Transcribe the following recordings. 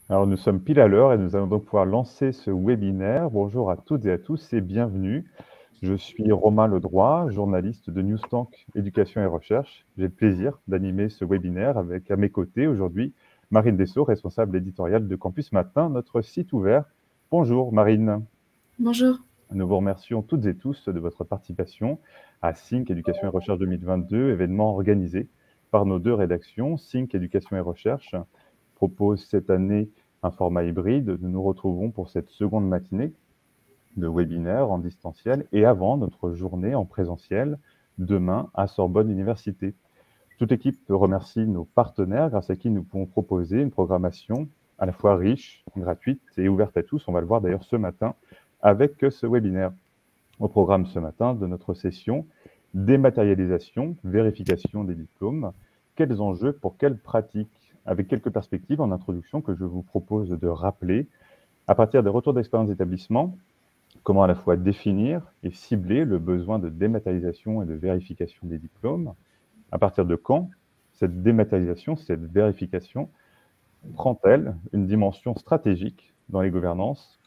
Alors, nous sommes pile à l'heure et nous allons donc pouvoir lancer ce webinaire. Bonjour à toutes et à tous et bienvenue. Je suis Romain Ledroit, journaliste de Newstank Éducation et Recherche. J'ai le plaisir d'animer ce webinaire avec à mes côtés aujourd'hui Marine Dessau, responsable éditoriale de Campus Matin, notre site ouvert. Bonjour Marine. Bonjour. Nous vous remercions toutes et tous de votre participation à Think Éducation et Recherche 2022, événement organisé par nos deux rédactions. Think Éducation et Recherche propose cette année un format hybride. Nous nous retrouvons pour cette seconde matinée de webinaire en distanciel et avant notre journée en présentiel demain à Sorbonne Université. Toute l'équipe remercie nos partenaires grâce à qui nous pouvons proposer une programmation à la fois riche, gratuite et ouverte à tous. On va le voir d'ailleurs ce matin avec ce webinaire. Au programme ce matin de notre session, dématérialisation, vérification des diplômes, quels enjeux pour quelles pratiques, avec quelques perspectives en introduction que je vous propose de rappeler. À partir des retours d'expérience d'établissement, comment à la fois définir et cibler le besoin de dématérialisation et de vérification des diplômes. À partir de quand cette dématérialisation, cette vérification prend-elle une dimension stratégique dans les gouvernances,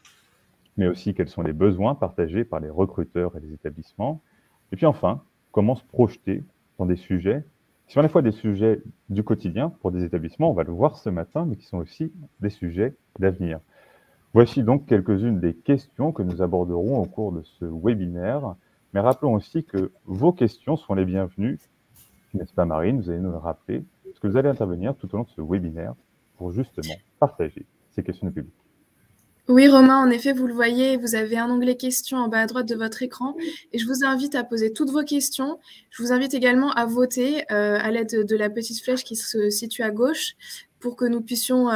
mais aussi quels sont les besoins partagés par les recruteurs et les établissements. Et puis enfin, comment se projeter dans des sujets qui sont à la fois des sujets du quotidien pour des établissements, on va le voir ce matin, mais qui sont aussi des sujets d'avenir. Voici donc quelques-unes des questions que nous aborderons au cours de ce webinaire. Mais rappelons aussi que vos questions sont les bienvenues, n'est-ce pas Marine? Vous allez nous le rappeler, parce que vous allez intervenir tout au long de ce webinaire pour justement partager ces questions du public. Oui, Romain, en effet, vous le voyez, vous avez un onglet questions en bas à droite de votre écran et je vous invite à poser toutes vos questions. Je vous invite également à voter à l'aide de la petite flèche qui se situe à gauche pour que nous puissions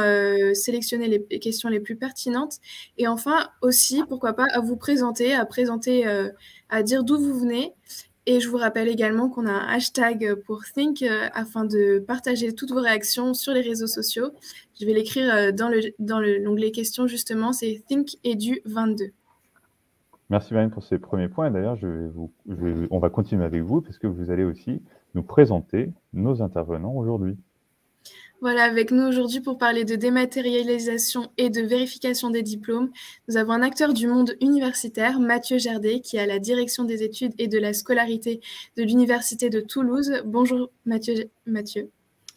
sélectionner les questions les plus pertinentes. Et enfin, aussi, pourquoi pas, à vous présenter, à dire d'où vous venez. Et je vous rappelle également qu'on a un hashtag pour Think afin de partager toutes vos réactions sur les réseaux sociaux. Je vais l'écrire dans l'onglet questions, justement, c'est Think Edu 22. Merci Marine pour ces premiers points. Et d'ailleurs, on va continuer avec vous parce que vous allez aussi nous présenter nos intervenants aujourd'hui. Voilà, avec nous aujourd'hui pour parler de dématérialisation et de vérification des diplômes, nous avons un acteur du monde universitaire, Mathieu Gerdet, qui est à la direction des études et de la scolarité de l'Université de Toulouse. Bonjour Mathieu.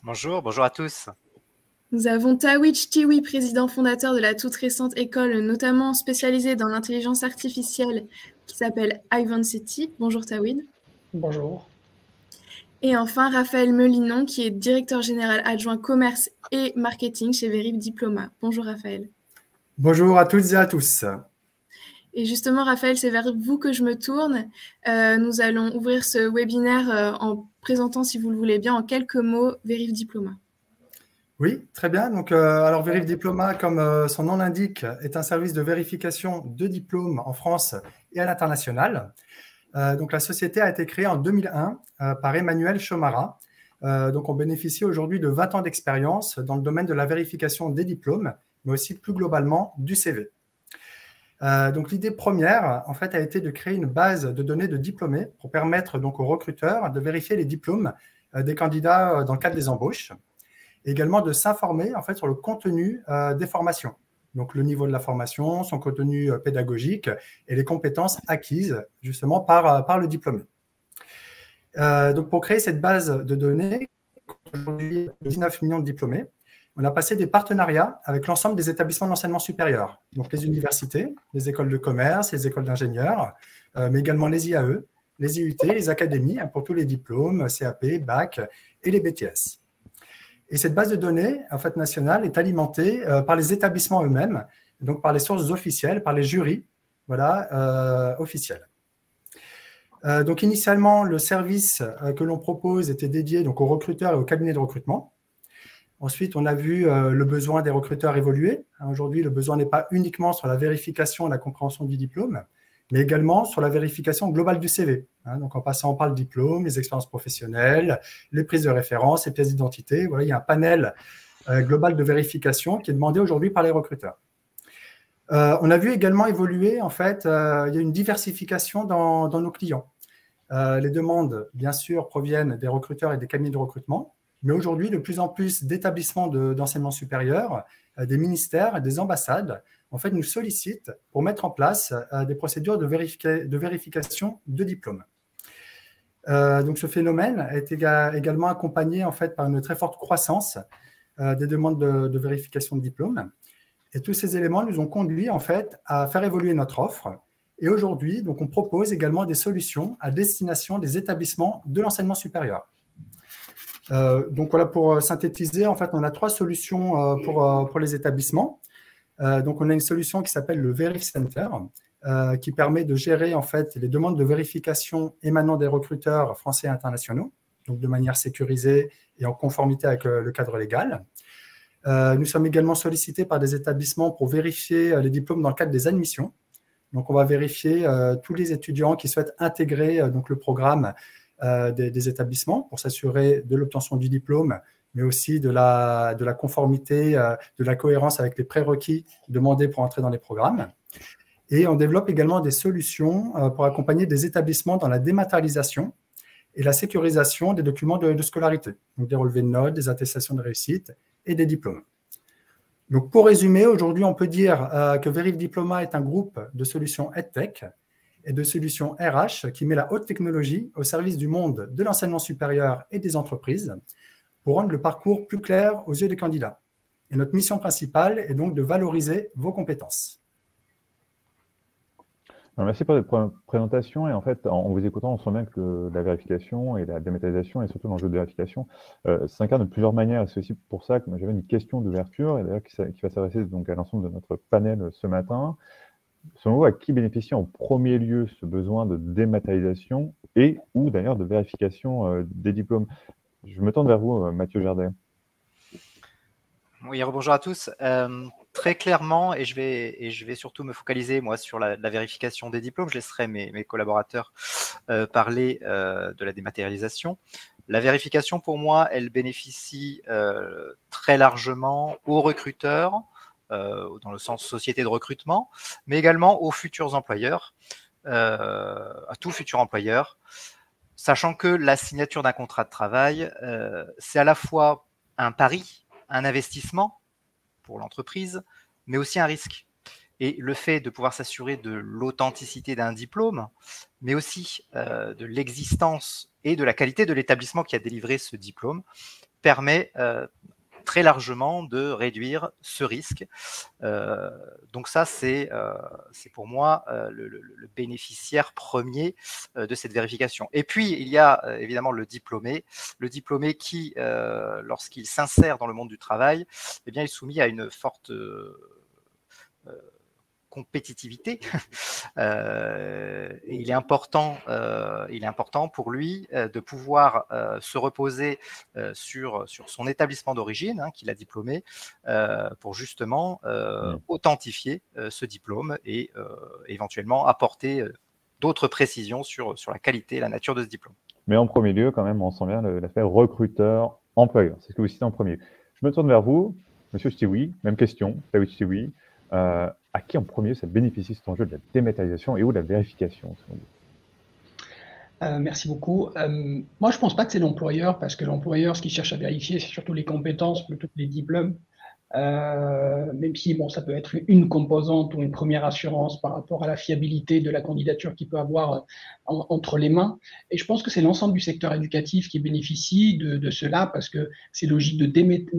Bonjour à tous. Nous avons Tawich Tiwi, président fondateur de la toute récente école, notamment spécialisée dans l'intelligence artificielle, qui s'appelle Ivan City. Bonjour Tawid. Bonjour. Et enfin, Raphaël Melinon, qui est directeur général adjoint commerce et marketing chez Veriv Diploma. Bonjour Raphaël. Bonjour à toutes et à tous. Et justement, Raphaël, c'est vers vous que je me tourne. Nous allons ouvrir ce webinaire en présentant, si vous le voulez bien, en quelques mots, Veriv Diploma. Oui, très bien. Donc, alors Veriv Diploma, comme son nom l'indique, est un service de vérification de diplômes en France et à l'international. Donc, la société a été créée en 2001 par Emmanuel Chomara. Donc, on bénéficie aujourd'hui de 20 ans d'expérience dans le domaine de la vérification des diplômes, mais aussi plus globalement du CV. Donc, l'idée première, en fait, a été de créer une base de données de diplômés pour permettre donc aux recruteurs de vérifier les diplômes des candidats dans le cadre des embauches, et également de s'informer en fait sur le contenu des formations. Donc, le niveau de la formation, son contenu pédagogique et les compétences acquises justement par le diplômé. Donc, pour créer cette base de données, aujourd'hui 19 millions de diplômés, on a passé des partenariats avec l'ensemble des établissements d'enseignement supérieur, donc les universités, les écoles de commerce, les écoles d'ingénieurs, mais également les IAE, les IUT, les académies pour tous les diplômes, CAP, BAC et les BTS. Et cette base de données en fait, nationale est alimentée par les établissements eux-mêmes, donc par les sources officielles, par les jurys officiels. Donc initialement, le service que l'on propose était dédié donc, aux recruteurs et aux cabinets de recrutement. Ensuite, on a vu le besoin des recruteurs évoluer. Aujourd'hui, le besoin n'est pas uniquement sur la vérification et la compréhension du diplôme, mais également sur la vérification globale du CV. Donc, en passant par le diplôme, les expériences professionnelles, les prises de référence, les pièces d'identité. Voilà, il y a un panel global de vérification qui est demandé aujourd'hui par les recruteurs. On a vu également évoluer, en fait, il y a une diversification dans nos clients. Les demandes, bien sûr, proviennent des recruteurs et des cabinets de recrutement, Mais aujourd'hui, de plus en plus d'établissements d'enseignement supérieur, des ministères, des ambassades, en fait, nous sollicitent pour mettre en place des procédures de vérification de diplômes. Donc, ce phénomène est également accompagné en fait, par une très forte croissance des demandes de vérification de diplômes. Et tous ces éléments nous ont conduit en fait, à faire évoluer notre offre. Et aujourd'hui, donc, on propose également des solutions à destination des établissements de l'enseignement supérieur. Donc, voilà, pour synthétiser, en fait, on a 3 solutions pour les établissements. Donc, on a une solution qui s'appelle le Verif Center, qui permet de gérer en fait, les demandes de vérification émanant des recruteurs français et internationaux, donc de manière sécurisée et en conformité avec le cadre légal. Nous sommes également sollicités par des établissements pour vérifier les diplômes dans le cadre des admissions. Donc, on va vérifier tous les étudiants qui souhaitent intégrer donc, le programme des établissements pour s'assurer de l'obtention du diplôme, mais aussi de la conformité, de la cohérence avec les prérequis demandés pour entrer dans les programmes. Et on développe également des solutions pour accompagner des établissements dans la dématérialisation et la sécurisation des documents de scolarité, donc des relevés de notes, des attestations de réussite et des diplômes. Donc, pour résumer, aujourd'hui, on peut dire que Verif Diploma est un groupe de solutions EdTech et de solutions RH qui met la haute technologie au service du monde de l'enseignement supérieur et des entreprises pour rendre le parcours plus clair aux yeux des candidats. Et notre mission principale est donc de valoriser vos compétences. Merci pour cette présentation. Et en fait, en vous écoutant, on sent bien que la vérification et la dématérialisation, et surtout l'enjeu de vérification, s'incarne de plusieurs manières. Et c'est aussi pour ça que j'avais une question d'ouverture, et d'ailleurs qui va s'adresser donc à l'ensemble de notre panel ce matin. Selon vous, à qui bénéficie en premier lieu ce besoin de dématérialisation et ou d'ailleurs de vérification des diplômes? Je me tourne vers vous, Mathieu Jardet. Oui, bonjour à tous. Très clairement, et je vais surtout me focaliser moi sur la vérification des diplômes. Je laisserai mes collaborateurs parler de la dématérialisation. La vérification, pour moi, elle bénéficie très largement aux recruteurs, dans le sens société de recrutement, mais également aux futurs employeurs, à tout futur employeur, sachant que la signature d'un contrat de travail, c'est à la fois un pari, un investissement pour l'entreprise, mais aussi un risque. Et le fait de pouvoir s'assurer de l'authenticité d'un diplôme, mais aussi de l'existence et de la qualité de l'établissement qui a délivré ce diplôme, permet très largement de réduire ce risque. Donc ça, c'est pour moi le bénéficiaire premier de cette vérification. Et puis, il y a évidemment le diplômé qui, lorsqu'il s'insère dans le monde du travail, eh bien, est soumis à une forte compétitivité. Et il est important pour lui de pouvoir se reposer sur son établissement d'origine qu'il a diplômé pour justement authentifier ce diplôme et éventuellement apporter d'autres précisions sur la qualité et la nature de ce diplôme. Mais en premier lieu, quand même, on sent bien l'aspect recruteur-employeur. C'est ce que vous citez en premier. Je me tourne vers vous, Monsieur Ch'tioui, même question, David Ch'tioui. À qui en premier ça bénéficie cet enjeu de la dématérialisation et ou de la vérification selon vous? Merci beaucoup. Moi, je ne pense pas que c'est l'employeur, parce que l'employeur, ce qu'il cherche à vérifier, c'est surtout les compétences plutôt que les diplômes. Même si bon, ça peut être une composante ou une première assurance par rapport à la fiabilité de la candidature qu'il peut avoir entre les mains. Et je pense que c'est l'ensemble du secteur éducatif qui bénéficie de cela, parce que ces logiques de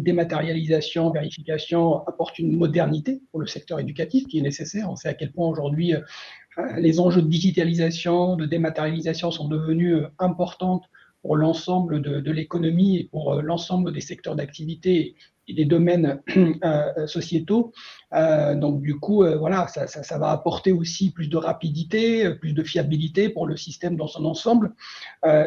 dématérialisation, vérification apportent une modernité pour le secteur éducatif qui est nécessaire. On sait à quel point aujourd'hui les enjeux de digitalisation, de dématérialisation sont devenus importants pour l'ensemble de l'économie et pour l'ensemble des secteurs d'activité et des domaines sociétaux. Donc du coup, voilà, ça va apporter aussi plus de rapidité, plus de fiabilité pour le système dans son ensemble.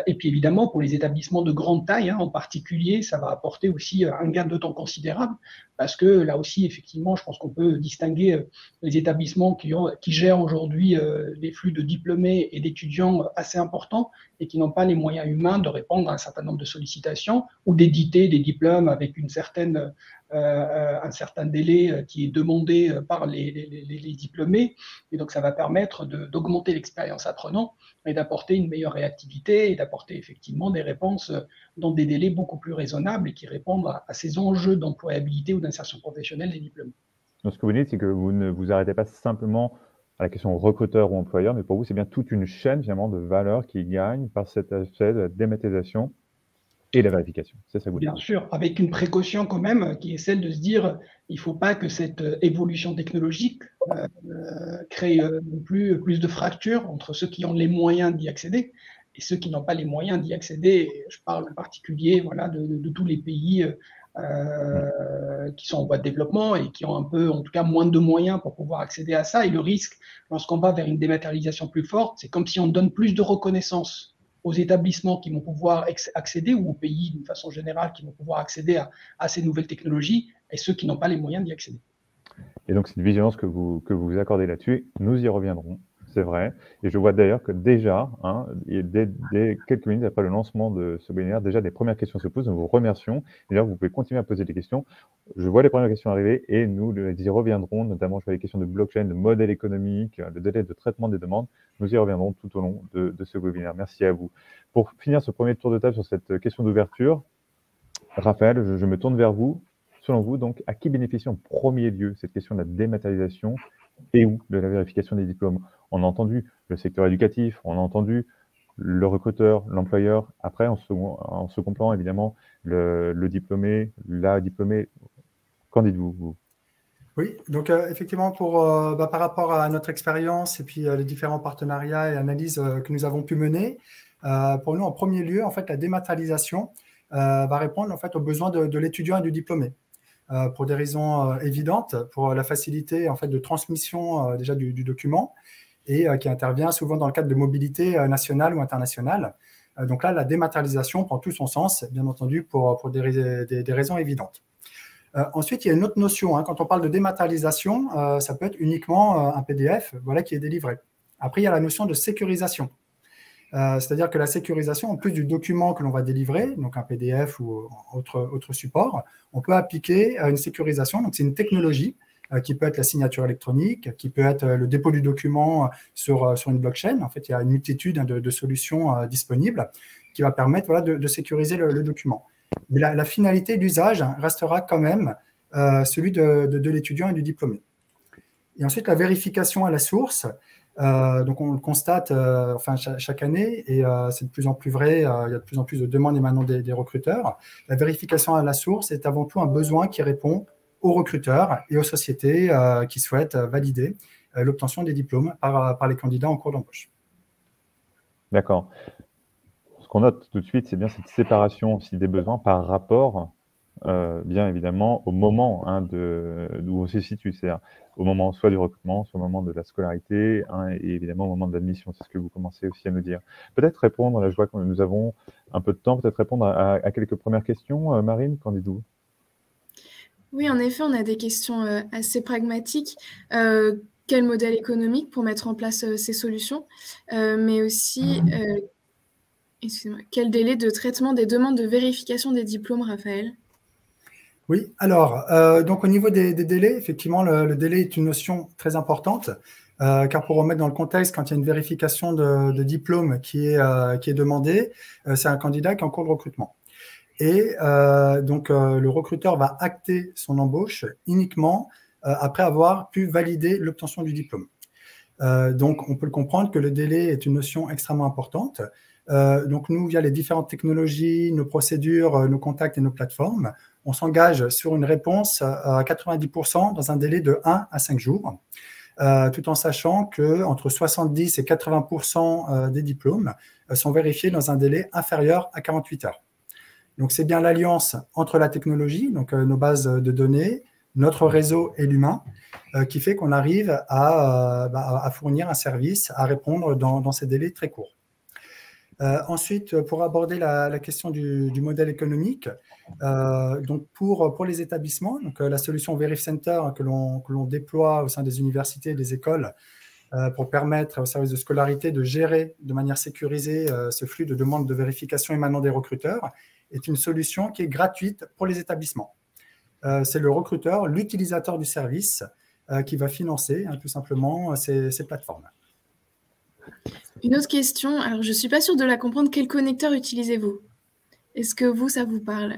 Et puis évidemment, pour les établissements de grande taille en particulier, ça va apporter aussi un gain de temps considérable, parce que là aussi, effectivement, je pense qu'on peut distinguer les établissements qui gèrent aujourd'hui des flux de diplômés et d'étudiants assez importants et qui n'ont pas les moyens humains de répondre à un certain nombre de sollicitations ou d'éditer des diplômes avec une certaine un certain délai qui est demandé par les diplômés. Et donc, ça va permettre d'augmenter l'expérience apprenant et d'apporter une meilleure réactivité et d'apporter effectivement des réponses dans des délais beaucoup plus raisonnables et qui répondent à ces enjeux d'employabilité ou d'insertion professionnelle des diplômés. Donc, ce que vous dites, c'est que vous ne vous arrêtez pas simplement à la question recruteur ou employeur, mais pour vous, c'est bien toute une chaîne finalement de valeur qui gagne par cet aspect de la dématérialisation et la vérification. C'est ça que vous dites. Bien sûr, avec une précaution quand même, qui est celle de se dire il ne faut pas que cette évolution technologique crée plus de fractures entre ceux qui ont les moyens d'y accéder et ceux qui n'ont pas les moyens d'y accéder. Je parle en particulier de tous les pays qui sont en voie de développement et qui ont un peu, en tout cas, moins de moyens pour pouvoir accéder à ça. Et le risque, lorsqu'on va vers une dématérialisation plus forte, c'est comme si on donne plus de reconnaissance aux établissements qui vont pouvoir accéder, ou aux pays d'une façon générale qui vont pouvoir accéder à ces nouvelles technologies, et ceux qui n'ont pas les moyens d'y accéder. Et donc, cette vigilance que vous accordez là-dessus, nous y reviendrons, c'est vrai. Et je vois d'ailleurs que déjà, dès quelques minutes après le lancement de ce webinaire, déjà des premières questions se posent. Nous vous remercions. D'ailleurs, vous pouvez continuer à poser des questions. Je vois les premières questions arriver et nous y reviendrons, notamment je vois les questions de blockchain, de modèle économique, le délai de traitement des demandes. Nous y reviendrons tout au long de ce webinaire. Merci à vous. Pour finir ce premier tour de table sur cette question d'ouverture, Raphaël, je me tourne vers vous. Selon vous, donc, à qui bénéficie en premier lieu cette question de la dématérialisation et ou de la vérification des diplômes? On a entendu le secteur éducatif, on a entendu le recruteur, l'employeur. Après, en second plan, évidemment, le diplômé, la diplômée. Qu'en dites-vous, vous? Oui, donc effectivement, par rapport à notre expérience et puis les différents partenariats et analyses que nous avons pu mener, pour nous, en premier lieu, en fait, la dématérialisation va répondre en fait, aux besoins de l'étudiant et du diplômé. Pour des raisons évidentes, pour la facilité en fait, de transmission déjà du document et qui intervient souvent dans le cadre de mobilité nationale ou internationale. Donc là, la dématérialisation prend tout son sens, bien entendu, pour des raisons évidentes. Ensuite, il y a une autre notion. Quand on parle de dématérialisation, ça peut être uniquement un PDF qui est délivré. Après, il y a la notion de sécurisation. C'est-à-dire que la sécurisation, en plus du document que l'on va délivrer, donc un PDF ou autre support, on peut appliquer une sécurisation. Donc, c'est une technologie qui peut être la signature électronique, qui peut être le dépôt du document sur une blockchain. En fait, il y a une multitude de solutions disponibles qui va permettre de sécuriser le document. Mais la finalité d'usage restera quand même celui de l'étudiant et du diplômé. Et ensuite, la vérification à la source. Donc, on le constate chaque année et c'est de plus en plus vrai. Il y a de plus en plus de demandes émanant des recruteurs. La vérification à la source est avant tout un besoin qui répond aux recruteurs et aux sociétés qui souhaitent valider l'obtention des diplômes par les candidats en cours d'embauche. D'accord. Ce qu'on note tout de suite, c'est bien cette séparation aussi des besoins par rapport, bien évidemment, au moment d'où on se situe, c'est-à-dire au moment soit du recrutement, soit au moment de la scolarité, et évidemment au moment de l'admission. C'est ce que vous commencez aussi à nous dire. Peut-être répondre, là je vois que nous avons un peu de temps, peut-être répondre à quelques premières questions. Marine, qu'en dites-vous? Oui, en effet, on a des questions assez pragmatiques. Quel modèle économique pour mettre en place ces solutions, mais aussi quel délai de traitement des demandes de vérification des diplômes, Raphaël? Oui, alors, donc au niveau des délais, effectivement, le délai est une notion très importante, car pour remettre dans le contexte, quand il y a une vérification de diplôme qui est demandée, c'est un candidat qui est en cours de recrutement. Et donc, le recruteur va acter son embauche uniquement après avoir pu valider l'obtention du diplôme. Donc, on peut le comprendre que le délai est une notion extrêmement importante. Donc, nous, via les différentes technologies, nos procédures, nos contacts et nos plateformes, on s'engage sur une réponse à 90% dans un délai de 1 à 5 jours, tout en sachant qu'entre 70 et 80% des diplômes sont vérifiés dans un délai inférieur à 48 heures. Donc, c'est bien l'alliance entre la technologie, donc nos bases de données, notre réseau et l'humain, qui fait qu'on arrive à fournir un service, à répondre dans ces délais très courts. Ensuite, pour aborder la question du modèle économique, donc pour les établissements, donc la solution VeriFCenter que l'on déploie au sein des universités et des écoles pour permettre aux services de scolarité de gérer de manière sécurisée ce flux de demandes de vérification émanant des recruteurs, est une solution qui est gratuite pour les établissements. c'est le recruteur, l'utilisateur du service qui va financer tout simplement ces plateformes. Une autre question, alors je ne suis pas sûre de la comprendre, quel connecteur utilisez-vous? Est-ce que vous, ça vous parle?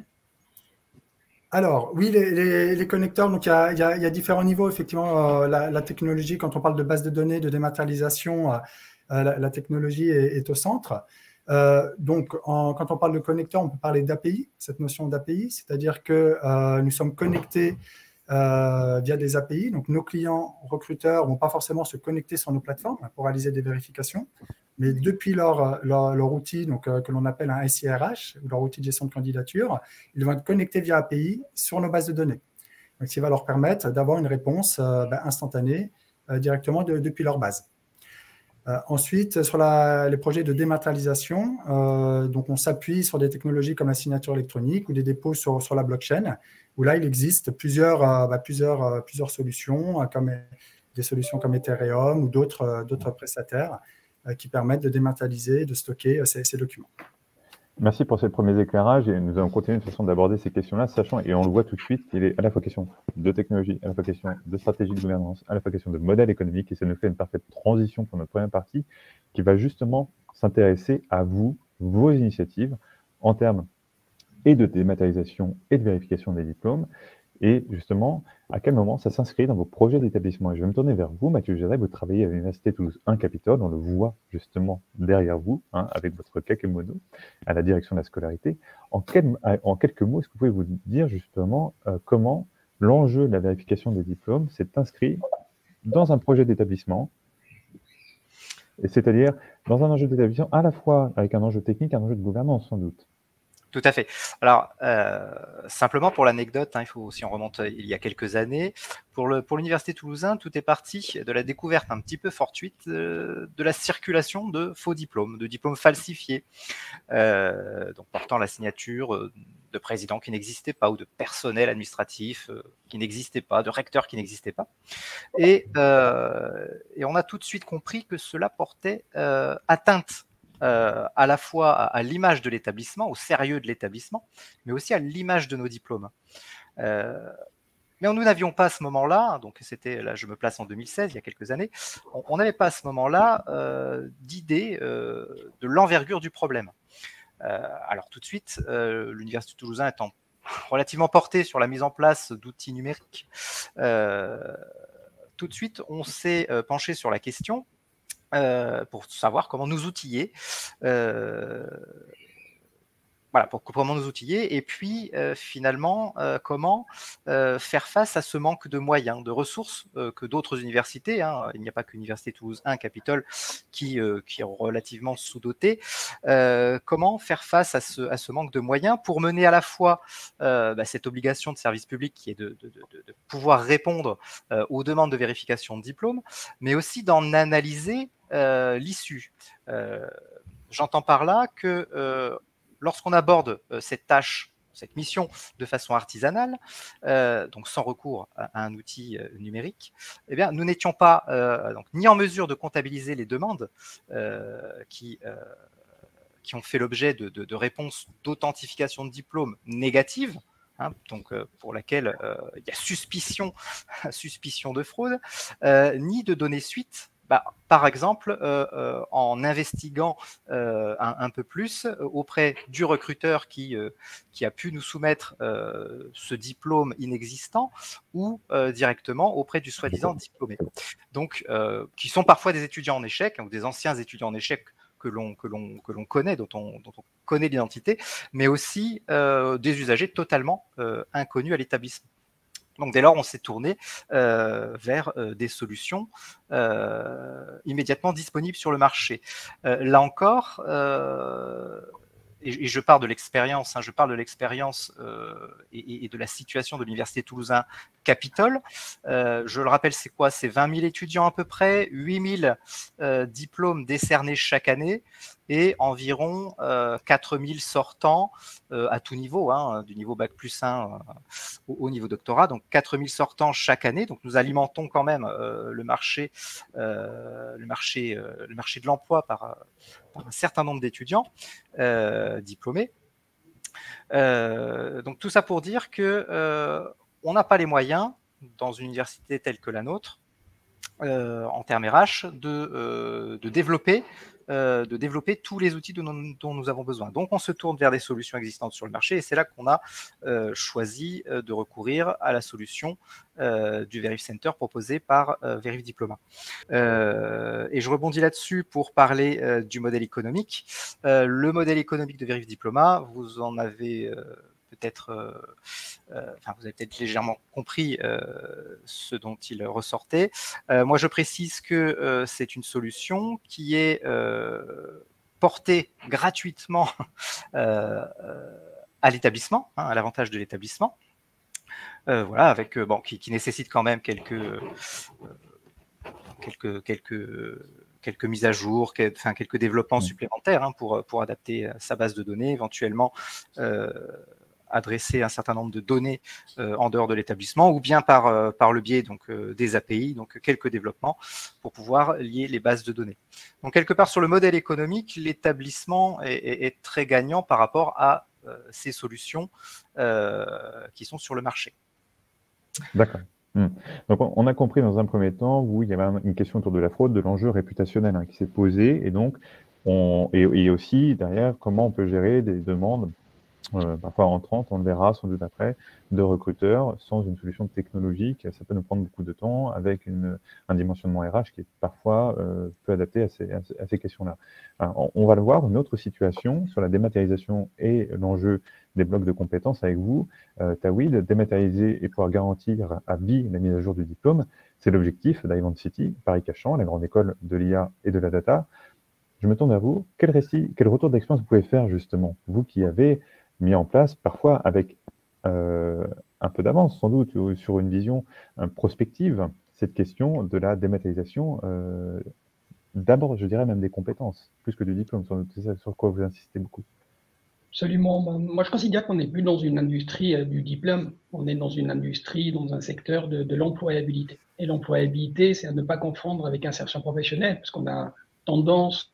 Alors, oui, les connecteurs, donc il y a différents niveaux, effectivement, la technologie, quand on parle de base de données, de dématérialisation, la technologie est au centre. Donc, quand on parle de connecteur, on peut parler d'API, cette notion d'API, c'est-à-dire que nous sommes connectés via des API. Donc, nos clients recruteurs ne vont pas forcément se connecter sur nos plateformes pour réaliser des vérifications, mais depuis leur outil donc, que l'on appelle un SIRH, ou leur outil de gestion de candidature, ils vont être connectés via API sur nos bases de données. Donc, ce qui va leur permettre d'avoir une réponse instantanée directement depuis leur base. Ensuite, sur les projets de dématérialisation, donc on s'appuie sur des technologies comme la signature électronique ou des dépôts sur la blockchain, où là, il existe plusieurs solutions, comme des solutions comme Ethereum ou d'autres prestataires qui permettent de dématérialiser, de stocker ces documents. Merci pour ces premiers éclairages et nous allons continuer de façon d'aborder ces questions-là, sachant, et on le voit tout de suite, qu'il est à la fois question de technologie, à la fois question de stratégie de gouvernance, à la fois question de modèle économique, et ça nous fait une parfaite transition pour notre première partie qui va justement s'intéresser à vous, vos initiatives en termes et de dématérialisation et de vérification des diplômes, et justement, à quel moment ça s'inscrit dans vos projets d'établissement. Et je vais me tourner vers vous, Mathieu Géret, vous travaillez à l'Université Toulouse 1 Capitole, on le voit justement derrière vous, avec votre kakémono, à la direction de la scolarité. En quelques mots, est-ce que vous pouvez vous dire justement comment l'enjeu de la vérification des diplômes s'est inscrit dans un projet d'établissement, c'est-à-dire dans un enjeu d'établissement à la fois avec un enjeu technique et un enjeu de gouvernance sans doute. Tout à fait. Alors, simplement pour l'anecdote, si on remonte il y a quelques années, pour l'Université Toulousain, tout est parti de la découverte un petit peu fortuite de la circulation de faux diplômes, de diplômes falsifiés, donc portant la signature de présidents qui n'existaient pas ou de personnel administratif qui n'existait pas, de recteurs qui n'existaient pas. Et on a tout de suite compris que cela portait atteinte à la fois à l'image de l'établissement, au sérieux de l'établissement, mais aussi à l'image de nos diplômes. Mais nous n'avions pas à ce moment-là, donc c'était là, je me place en 2016, il y a quelques années, on n'avait pas à ce moment-là d'idée de l'envergure du problème. Alors tout de suite, l'Université Toulousain étant relativement portée sur la mise en place d'outils numériques, tout de suite on s'est penché sur la question pour savoir comment nous outiller, comment nous outiller, et puis finalement comment faire face à ce manque de moyens, de ressources que d'autres universités, il n'y a pas que l'Université Toulouse 1 Capitole qui est relativement sous-dotée, comment faire face à ce manque de moyens pour mener à la fois cette obligation de service public qui est de pouvoir répondre aux demandes de vérification de diplôme, mais aussi d'en analyser l'issue. J'entends par là que lorsqu'on aborde cette tâche, cette mission de façon artisanale, donc sans recours à un outil numérique, eh bien, nous n'étions pas ni en mesure de comptabiliser les demandes qui ont fait l'objet de réponses d'authentification de diplôme négatives, donc pour laquelle il y a suspicion de fraude, ni de donner suite. Par exemple, en investiguant un peu plus auprès du recruteur qui a pu nous soumettre ce diplôme inexistant, ou directement auprès du soi-disant diplômé. Donc, qui sont parfois des étudiants en échec, ou des anciens étudiants en échec que l'on connaît, dont on connaît l'identité, mais aussi des usagers totalement inconnus à l'établissement. Donc dès lors, on s'est tourné vers des solutions immédiatement disponibles sur le marché. Là encore, et je pars de l'expérience, et de la situation de l'Université Toulouse 1 Capitole. Je le rappelle, c'est quoi? C'est 20 000 étudiants à peu près, 8 000 diplômes décernés chaque année, et environ 4 000 sortants à tout niveau, du niveau Bac plus 1 au niveau doctorat, donc 4 000 sortants chaque année. Donc nous alimentons quand même le marché de l'emploi par un certain nombre d'étudiants diplômés. Donc tout ça pour dire que on n'a pas les moyens, dans une université telle que la nôtre, en termes RH, de développer tous les outils dont nous avons besoin. Donc, on se tourne vers des solutions existantes sur le marché et c'est là qu'on a choisi de recourir à la solution du Veriff Center proposée par Veriff Diploma. Et je rebondis là-dessus pour parler du modèle économique. Le modèle économique de Veriff Diploma, vous en avez peut-être, vous avez peut-être légèrement compris ce dont il ressortait. Moi, je précise que c'est une solution qui est portée gratuitement à l'établissement, à l'avantage de l'établissement. Voilà, avec qui nécessite quand même quelques mises à jour, quelques développements supplémentaires pour adapter sa base de données, éventuellement adresser un certain nombre de données en dehors de l'établissement ou bien par le biais des API, donc quelques développements pour pouvoir lier les bases de données. Donc quelque part sur le modèle économique, l'établissement est très gagnant par rapport à ces solutions qui sont sur le marché. D'accord. Donc on a compris dans un premier temps, il y avait une question autour de la fraude, de l'enjeu réputationnel qui s'est posé, et donc et aussi derrière comment on peut gérer des demandes parfois entrantes, on le verra sans doute après, de recruteurs sans une solution technologique. Ça peut nous prendre beaucoup de temps avec un dimensionnement RH qui est parfois peu adapté à ces questions-là. On va le voir, une autre situation sur la dématérialisation et l'enjeu des blocs de compétences avec vous. Tawhid, dématérialiser et pouvoir garantir à vie la mise à jour du diplôme, c'est l'objectif d'Ivan City, Paris-Cachan, la grande école de l'IA et de la data. Je me tourne vers vous. Quel retour d'expérience vous pouvez faire justement, vous qui avez mis en place, parfois avec un peu d'avance sans doute, sur une vision prospective, cette question de la dématérialisation, d'abord je dirais même des compétences, plus que du diplôme, sans doute, c'est ça sur quoi vous insistez beaucoup. Absolument. Moi je considère qu'on n'est plus dans une industrie du diplôme, on est dans une industrie, dans un secteur de l'employabilité. Et l'employabilité, c'est à ne pas confondre avec insertion professionnelle, parce qu'on a tendance,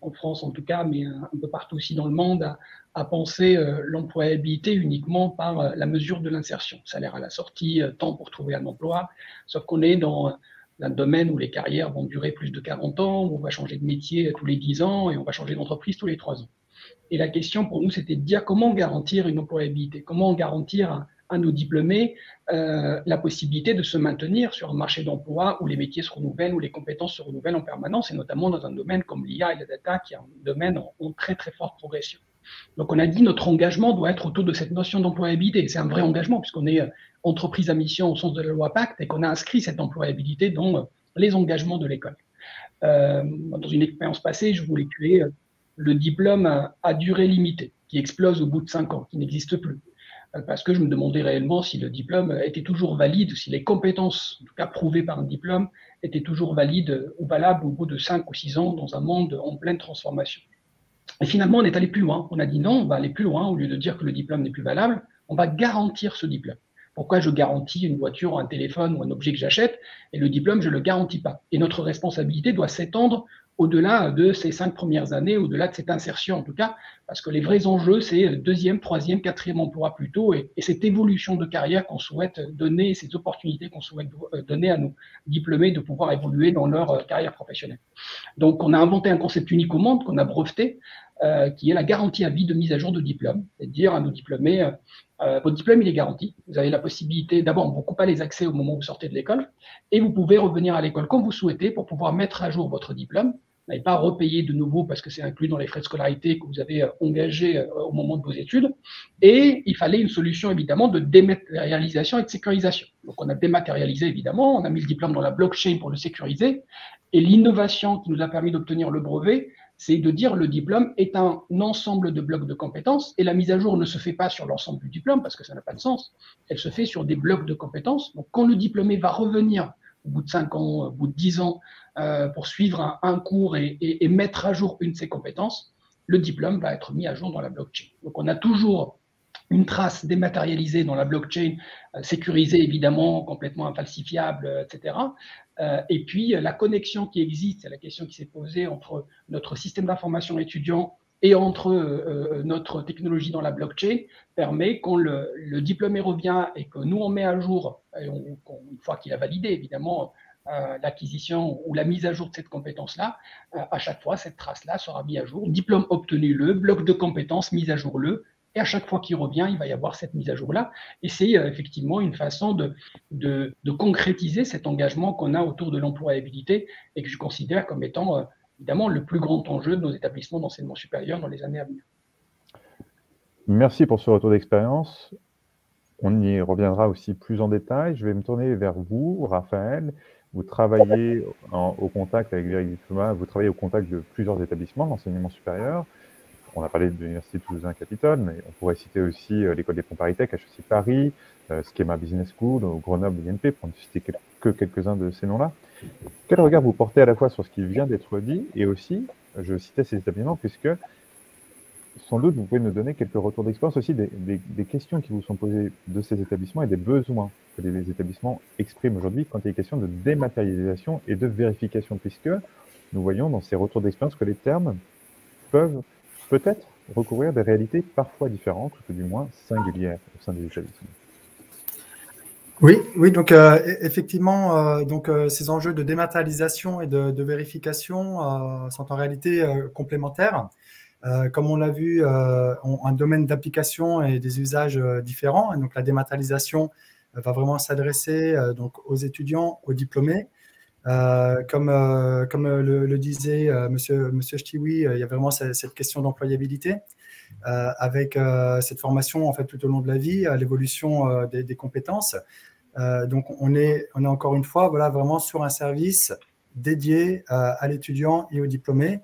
en France en tout cas, mais un peu partout aussi dans le monde, à penser l'employabilité uniquement par la mesure de l'insertion, salaire à la sortie, temps pour trouver un emploi, sauf qu'on est dans un domaine où les carrières vont durer plus de 40 ans, où on va changer de métier tous les 10 ans et on va changer d'entreprise tous les 3 ans. Et la question pour nous, c'était de dire comment garantir une employabilité, comment garantir à nos diplômés la possibilité de se maintenir sur un marché d'emploi où les métiers se renouvellent, où les compétences se renouvellent en permanence, et notamment dans un domaine comme l'IA et la data, qui est un domaine en très très forte progression. Donc on a dit notre engagement doit être autour de cette notion d'employabilité. C'est un vrai engagement puisqu'on est entreprise à mission au sens de la loi Pacte et qu'on a inscrit cette employabilité dans les engagements de l'école. Dans une expérience passée, je voulais créer le diplôme à durée limitée, qui explose au bout de 5 ans, qui n'existe plus. Parce que je me demandais réellement si le diplôme était toujours valide, si les compétences, en tout cas prouvées par un diplôme, étaient toujours valides ou valables au bout de 5 ou 6 ans dans un monde en pleine transformation. Et finalement, on est allé plus loin. On a dit non, on va aller plus loin. Au lieu de dire que le diplôme n'est plus valable, on va garantir ce diplôme. Pourquoi je garantis une voiture, un téléphone ou un objet que j'achète et le diplôme, je ne le garantis pas. Et notre responsabilité doit s'étendre au-delà de ces 5 premières années, au-delà de cette insertion en tout cas, parce que les vrais enjeux, c'est deuxième, troisième, quatrième emploi plutôt, et cette évolution de carrière qu'on souhaite donner, ces opportunités qu'on souhaite donner à nos diplômés de pouvoir évoluer dans leur carrière professionnelle. Donc on a inventé un concept unique au monde qu'on a breveté, qui est la garantie à vie de mise à jour de diplôme, c'est à dire à nos diplômés, votre diplôme il est garanti, vous avez la possibilité, d'abord on ne vous coupe pas les accès au moment où vous sortez de l'école, et vous pouvez revenir à l'école quand vous souhaitez pour pouvoir mettre à jour votre diplôme. Vous n'avez pas à repayer de nouveau parce que c'est inclus dans les frais de scolarité que vous avez engagés au moment de vos études. Et il fallait une solution évidemment de dématérialisation et de sécurisation. Donc on a dématérialisé évidemment, on a mis le diplôme dans la blockchain pour le sécuriser. Et l'innovation qui nous a permis d'obtenir le brevet, c'est de dire le diplôme est un ensemble de blocs de compétences et la mise à jour ne se fait pas sur l'ensemble du diplôme parce que ça n'a pas de sens. Elle se fait sur des blocs de compétences. Donc quand le diplômé va revenir au bout de 5 ans, au bout de 10 ans, pour suivre un cours et mettre à jour une de ses compétences, le diplôme va être mis à jour dans la blockchain. Donc on a toujours une trace dématérialisée dans la blockchain, sécurisée évidemment, complètement infalsifiable, etc. Et puis la connexion qui existe, c'est la question qui s'est posée entre notre système d'information étudiant et entre notre technologie dans la blockchain permet quand le diplômé revient et que nous on met à jour, et une fois qu'il a validé évidemment l'acquisition ou la mise à jour de cette compétence-là, à chaque fois cette trace-là sera mise à jour, diplôme obtenu le, bloc de compétences mise à jour le, et à chaque fois qu'il revient, il va y avoir cette mise à jour-là. Et c'est effectivement une façon de concrétiser cet engagement qu'on a autour de l'employabilité et que je considère comme étant évidemment le plus grand enjeu de nos établissements d'enseignement supérieur dans les années à venir. Merci pour ce retour d'expérience. On y reviendra aussi plus en détail. Je vais me tourner vers vous, Raphaël. Vous travaillez au contact avec Vérif Diploma, vous travaillez au contact de plusieurs établissements d'enseignement supérieur. On a parlé de l'Université Toulousain-Capitole, mais on pourrait citer aussi l'École des Ponts Paris-Tech, HEC Paris, Schema Business School, Grenoble, l'INP, pour ne citer que quelques-uns de ces noms-là. Quel regard vous portez à la fois sur ce qui vient d'être dit et aussi, je citais ces établissements, puisque sans doute vous pouvez nous donner quelques retours d'expérience aussi des questions qui vous sont posées de ces établissements et des besoins que les établissements expriment aujourd'hui quand il est question de dématérialisation et de vérification, puisque nous voyons dans ces retours d'expérience que les termes peuvent peut-être recouvrir des réalités parfois différentes, ou du moins singulières au sein des établissements. Oui, donc effectivement, ces enjeux de dématérialisation et de vérification sont en réalité complémentaires. Comme on l'a vu, ont un domaine d'application et des usages différents. Et donc la dématérialisation va vraiment s'adresser donc aux étudiants, aux diplômés. Comme le disait Monsieur Ch'tiwi, il y a vraiment cette question d'employabilité avec cette formation en fait tout au long de la vie, l'évolution des compétences. Donc on est encore une fois vraiment sur un service dédié à l'étudiant et au diplômé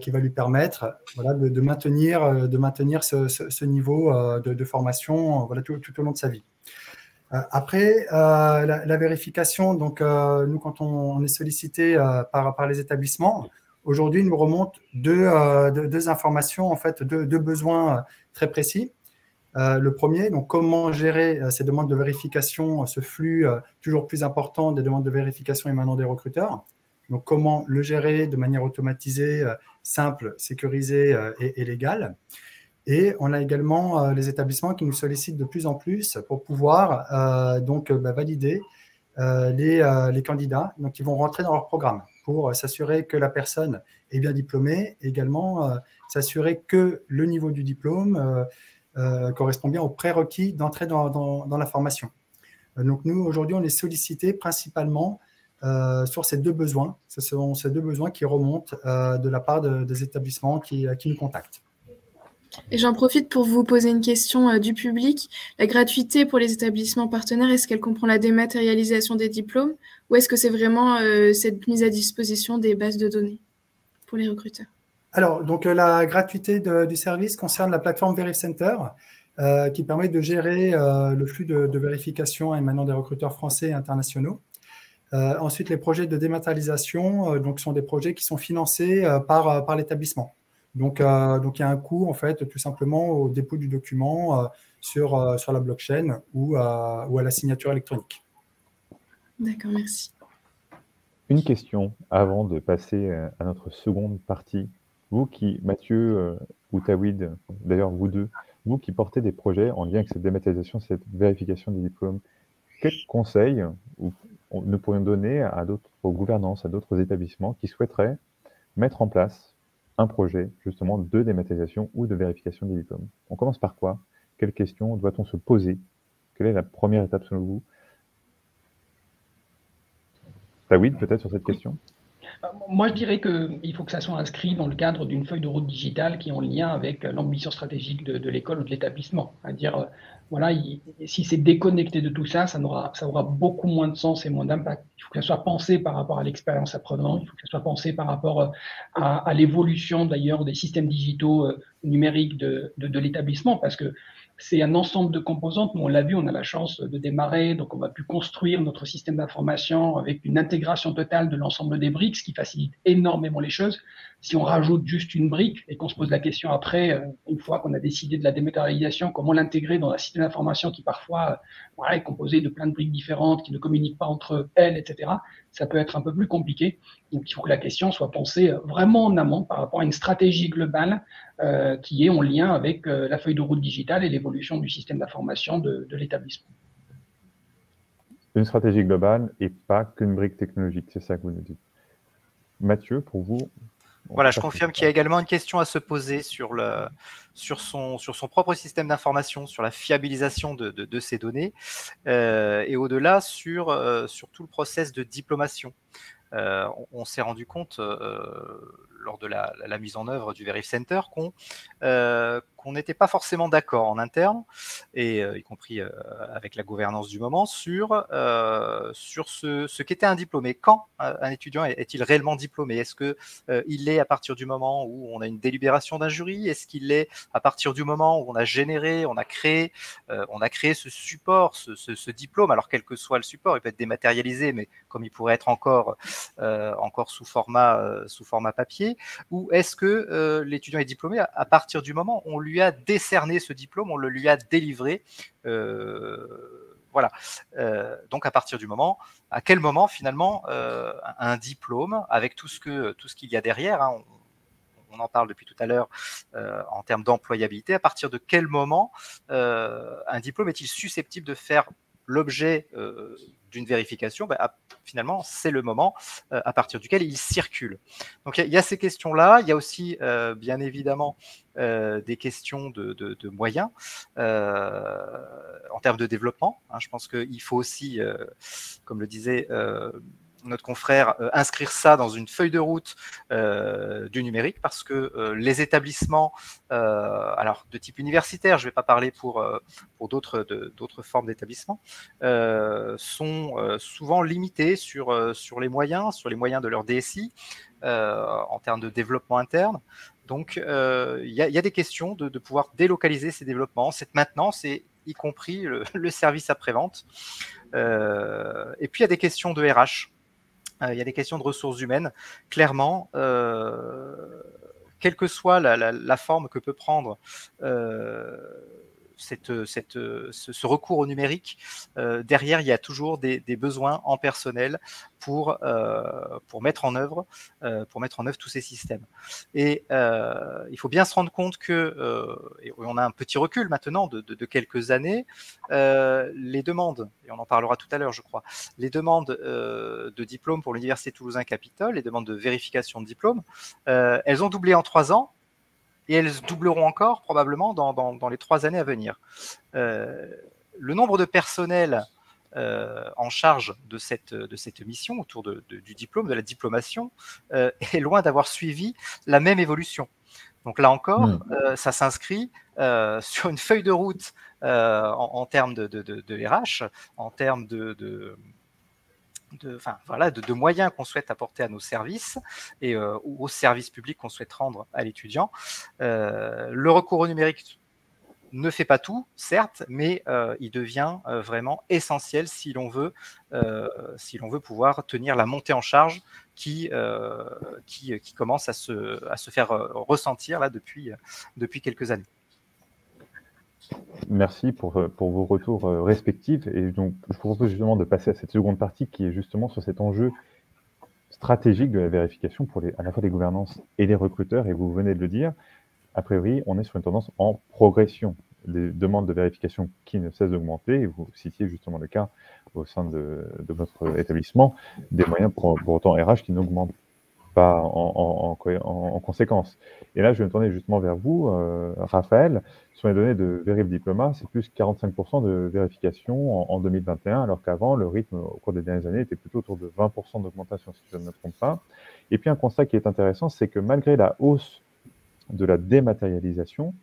qui va lui permettre de maintenir ce niveau de formation tout au long de sa vie. Après, la vérification, donc nous, quand on est sollicité par les établissements, aujourd'hui, il nous remonte deux informations, en fait, deux besoins très précis. Le premier, donc comment gérer ces demandes de vérification, ce flux toujours plus important des demandes de vérification émanant des recruteurs. Donc, comment le gérer de manière automatisée, simple, sécurisée et légale. Et on a également les établissements qui nous sollicitent de plus en plus pour pouvoir valider les candidats donc, qui vont rentrer dans leur programme pour s'assurer que la personne est bien diplômée, également s'assurer que le niveau du diplôme correspond bien aux prérequis d'entrée dans la formation. Donc nous, aujourd'hui, on est sollicité principalement sur ces deux besoins. Ce sont ces deux besoins qui remontent de la part des établissements qui nous contactent. Et j'en profite pour vous poser une question du public. La gratuité pour les établissements partenaires, est-ce qu'elle comprend la dématérialisation des diplômes ou est-ce que c'est vraiment cette mise à disposition des bases de données pour les recruteurs? Alors, donc la gratuité du service concerne la plateforme VerifCenter qui permet de gérer le flux de vérification émanant des recruteurs français et internationaux. Ensuite, les projets de dématérialisation sont des projets qui sont financés par l'établissement. Donc, il y a un coût, en fait, tout simplement au dépôt du document sur la blockchain ou à la signature électronique. D'accord, merci. Une question avant de passer à notre seconde partie. Vous qui, Mathieu ou Tawhid, d'ailleurs vous deux, vous qui portez des projets en lien avec cette dématérialisation, cette vérification des diplômes, quels conseils nous pourrions donner à d'autres gouvernances, à d'autres établissements qui souhaiteraient mettre en place un projet justement de dématérialisation ou de vérification des diplômes? On commence par quoi? Quelles questions doit-on se poser? Quelle est la première étape selon vous? Tawhid, peut-être sur cette question? Moi, je dirais qu'il faut que ça soit inscrit dans le cadre d'une feuille de route digitale qui est en lien avec l'ambition stratégique de l'école ou de l'établissement. C'est-à-dire, voilà, si c'est déconnecté de tout ça, ça aura beaucoup moins de sens et moins d'impact. Il faut que ça soit pensé par rapport à l'expérience apprenant, il faut que ça soit pensé par rapport à l'évolution d'ailleurs des systèmes digitaux numériques de l'établissement, parce que c'est un ensemble de composantes. Nous, on l'a vu, on a la chance de démarrer, donc on va pu construire notre système d'information avec une intégration totale de l'ensemble des briques, ce qui facilite énormément les choses. Si on rajoute juste une brique et qu'on se pose la question après, une fois qu'on a décidé de la dématérialisation, comment l'intégrer dans un système d'information qui parfois est composé de plein de briques différentes, qui ne communiquent pas entre elles, etc., ça peut être un peu plus compliqué. Donc, il faut que la question soit pensée vraiment en amont par rapport à une stratégie globale qui est en lien avec la feuille de route digitale et l'évolution du système d'information de l'établissement. Une stratégie globale et pas qu'une brique technologique, c'est ça que vous nous dites. Mathieu, pour vous? Voilà, je confirme qu'il y a également une question à se poser sur son propre système d'information, sur la fiabilisation de ces données, et au-delà sur tout le process de diplomation. On s'est rendu compte lors de la mise en œuvre du Verif Center qu'on n'était pas forcément d'accord en interne, et y compris avec la gouvernance du moment, sur ce qu'était un diplômé. Quand un étudiant est-il réellement diplômé? Est-ce qu'il l'est à partir du moment où on a une délibération d'un jury? Est-ce qu'il l'est à partir du moment où on a généré, on a créé ce support, ce diplôme? Alors quel que soit le support, il peut être dématérialisé, mais comme il pourrait être encore sous format papier, ou est-ce que l'étudiant est diplômé à partir du moment où on lui a décerné ce diplôme, on le lui a délivré, voilà. Donc à partir du moment, à quel moment finalement un diplôme, avec tout ce qu'il y a derrière, hein, on en parle depuis tout à l'heure en termes d'employabilité, à partir de quel moment un diplôme est-il susceptible de faire l'objet d'une vérification? Finalement, c'est le moment à partir duquel il circule. Donc, il y a ces questions-là. Il y a aussi, bien évidemment, des questions de moyens en termes de développement. Hein. Je pense qu'il faut aussi, comme le disait notre confrère, inscrire ça dans une feuille de route du numérique, parce que les établissements, alors de type universitaire, je ne vais pas parler pour d'autres formes d'établissements, sont souvent limités sur les moyens de leur DSI en termes de développement interne. Donc, il y a des questions de pouvoir délocaliser ces développements, cette maintenance, et y compris le service après-vente. Et puis, il y a des questions de RH. Il y a des questions de ressources humaines. Clairement, quelle que soit la forme que peut prendre ce recours au numérique, derrière, il y a toujours des besoins en personnel pour mettre en œuvre tous ces systèmes. Et il faut bien se rendre compte que, et on a un petit recul maintenant de quelques années, les demandes, et on en parlera tout à l'heure, je crois, les demandes de diplôme pour l'Université Toulousain-Capitole, les demandes de vérification de diplôme, elles ont doublé en 3 ans. Et elles doubleront encore probablement dans les 3 années à venir. Le nombre de personnels en charge de cette mission autour du diplôme, de la diplomation, est loin d'avoir suivi la même évolution. Donc là encore, ça s'inscrit sur une feuille de route en termes de RH, en termes de moyens qu'on souhaite apporter à nos services et aux services publics qu'on souhaite rendre à l'étudiant. Le recours au numérique ne fait pas tout, certes, mais il devient vraiment essentiel si l'on veut pouvoir tenir la montée en charge qui commence à se faire ressentir là depuis quelques années. Merci pour vos retours respectifs. Et donc, je vous propose justement de passer à cette seconde partie qui est justement sur cet enjeu stratégique de la vérification pour à la fois les gouvernances et les recruteurs. Et vous venez de le dire, a priori, on est sur une tendance en progression. Des demandes de vérification qui ne cessent d'augmenter. Et vous citiez justement le cas au sein de votre établissement, des moyens pour autant RH qui n'augmentent pas en conséquence. Et là, je vais me tourner justement vers vous, Raphaël. Sur les données de Verif Diploma, c'est plus 45% de vérification en 2021, alors qu'avant, le rythme au cours des dernières années était plutôt autour de 20% d'augmentation, si je ne me trompe pas. Et puis, un constat qui est intéressant, c'est que malgré la hausse de la dématérialisation,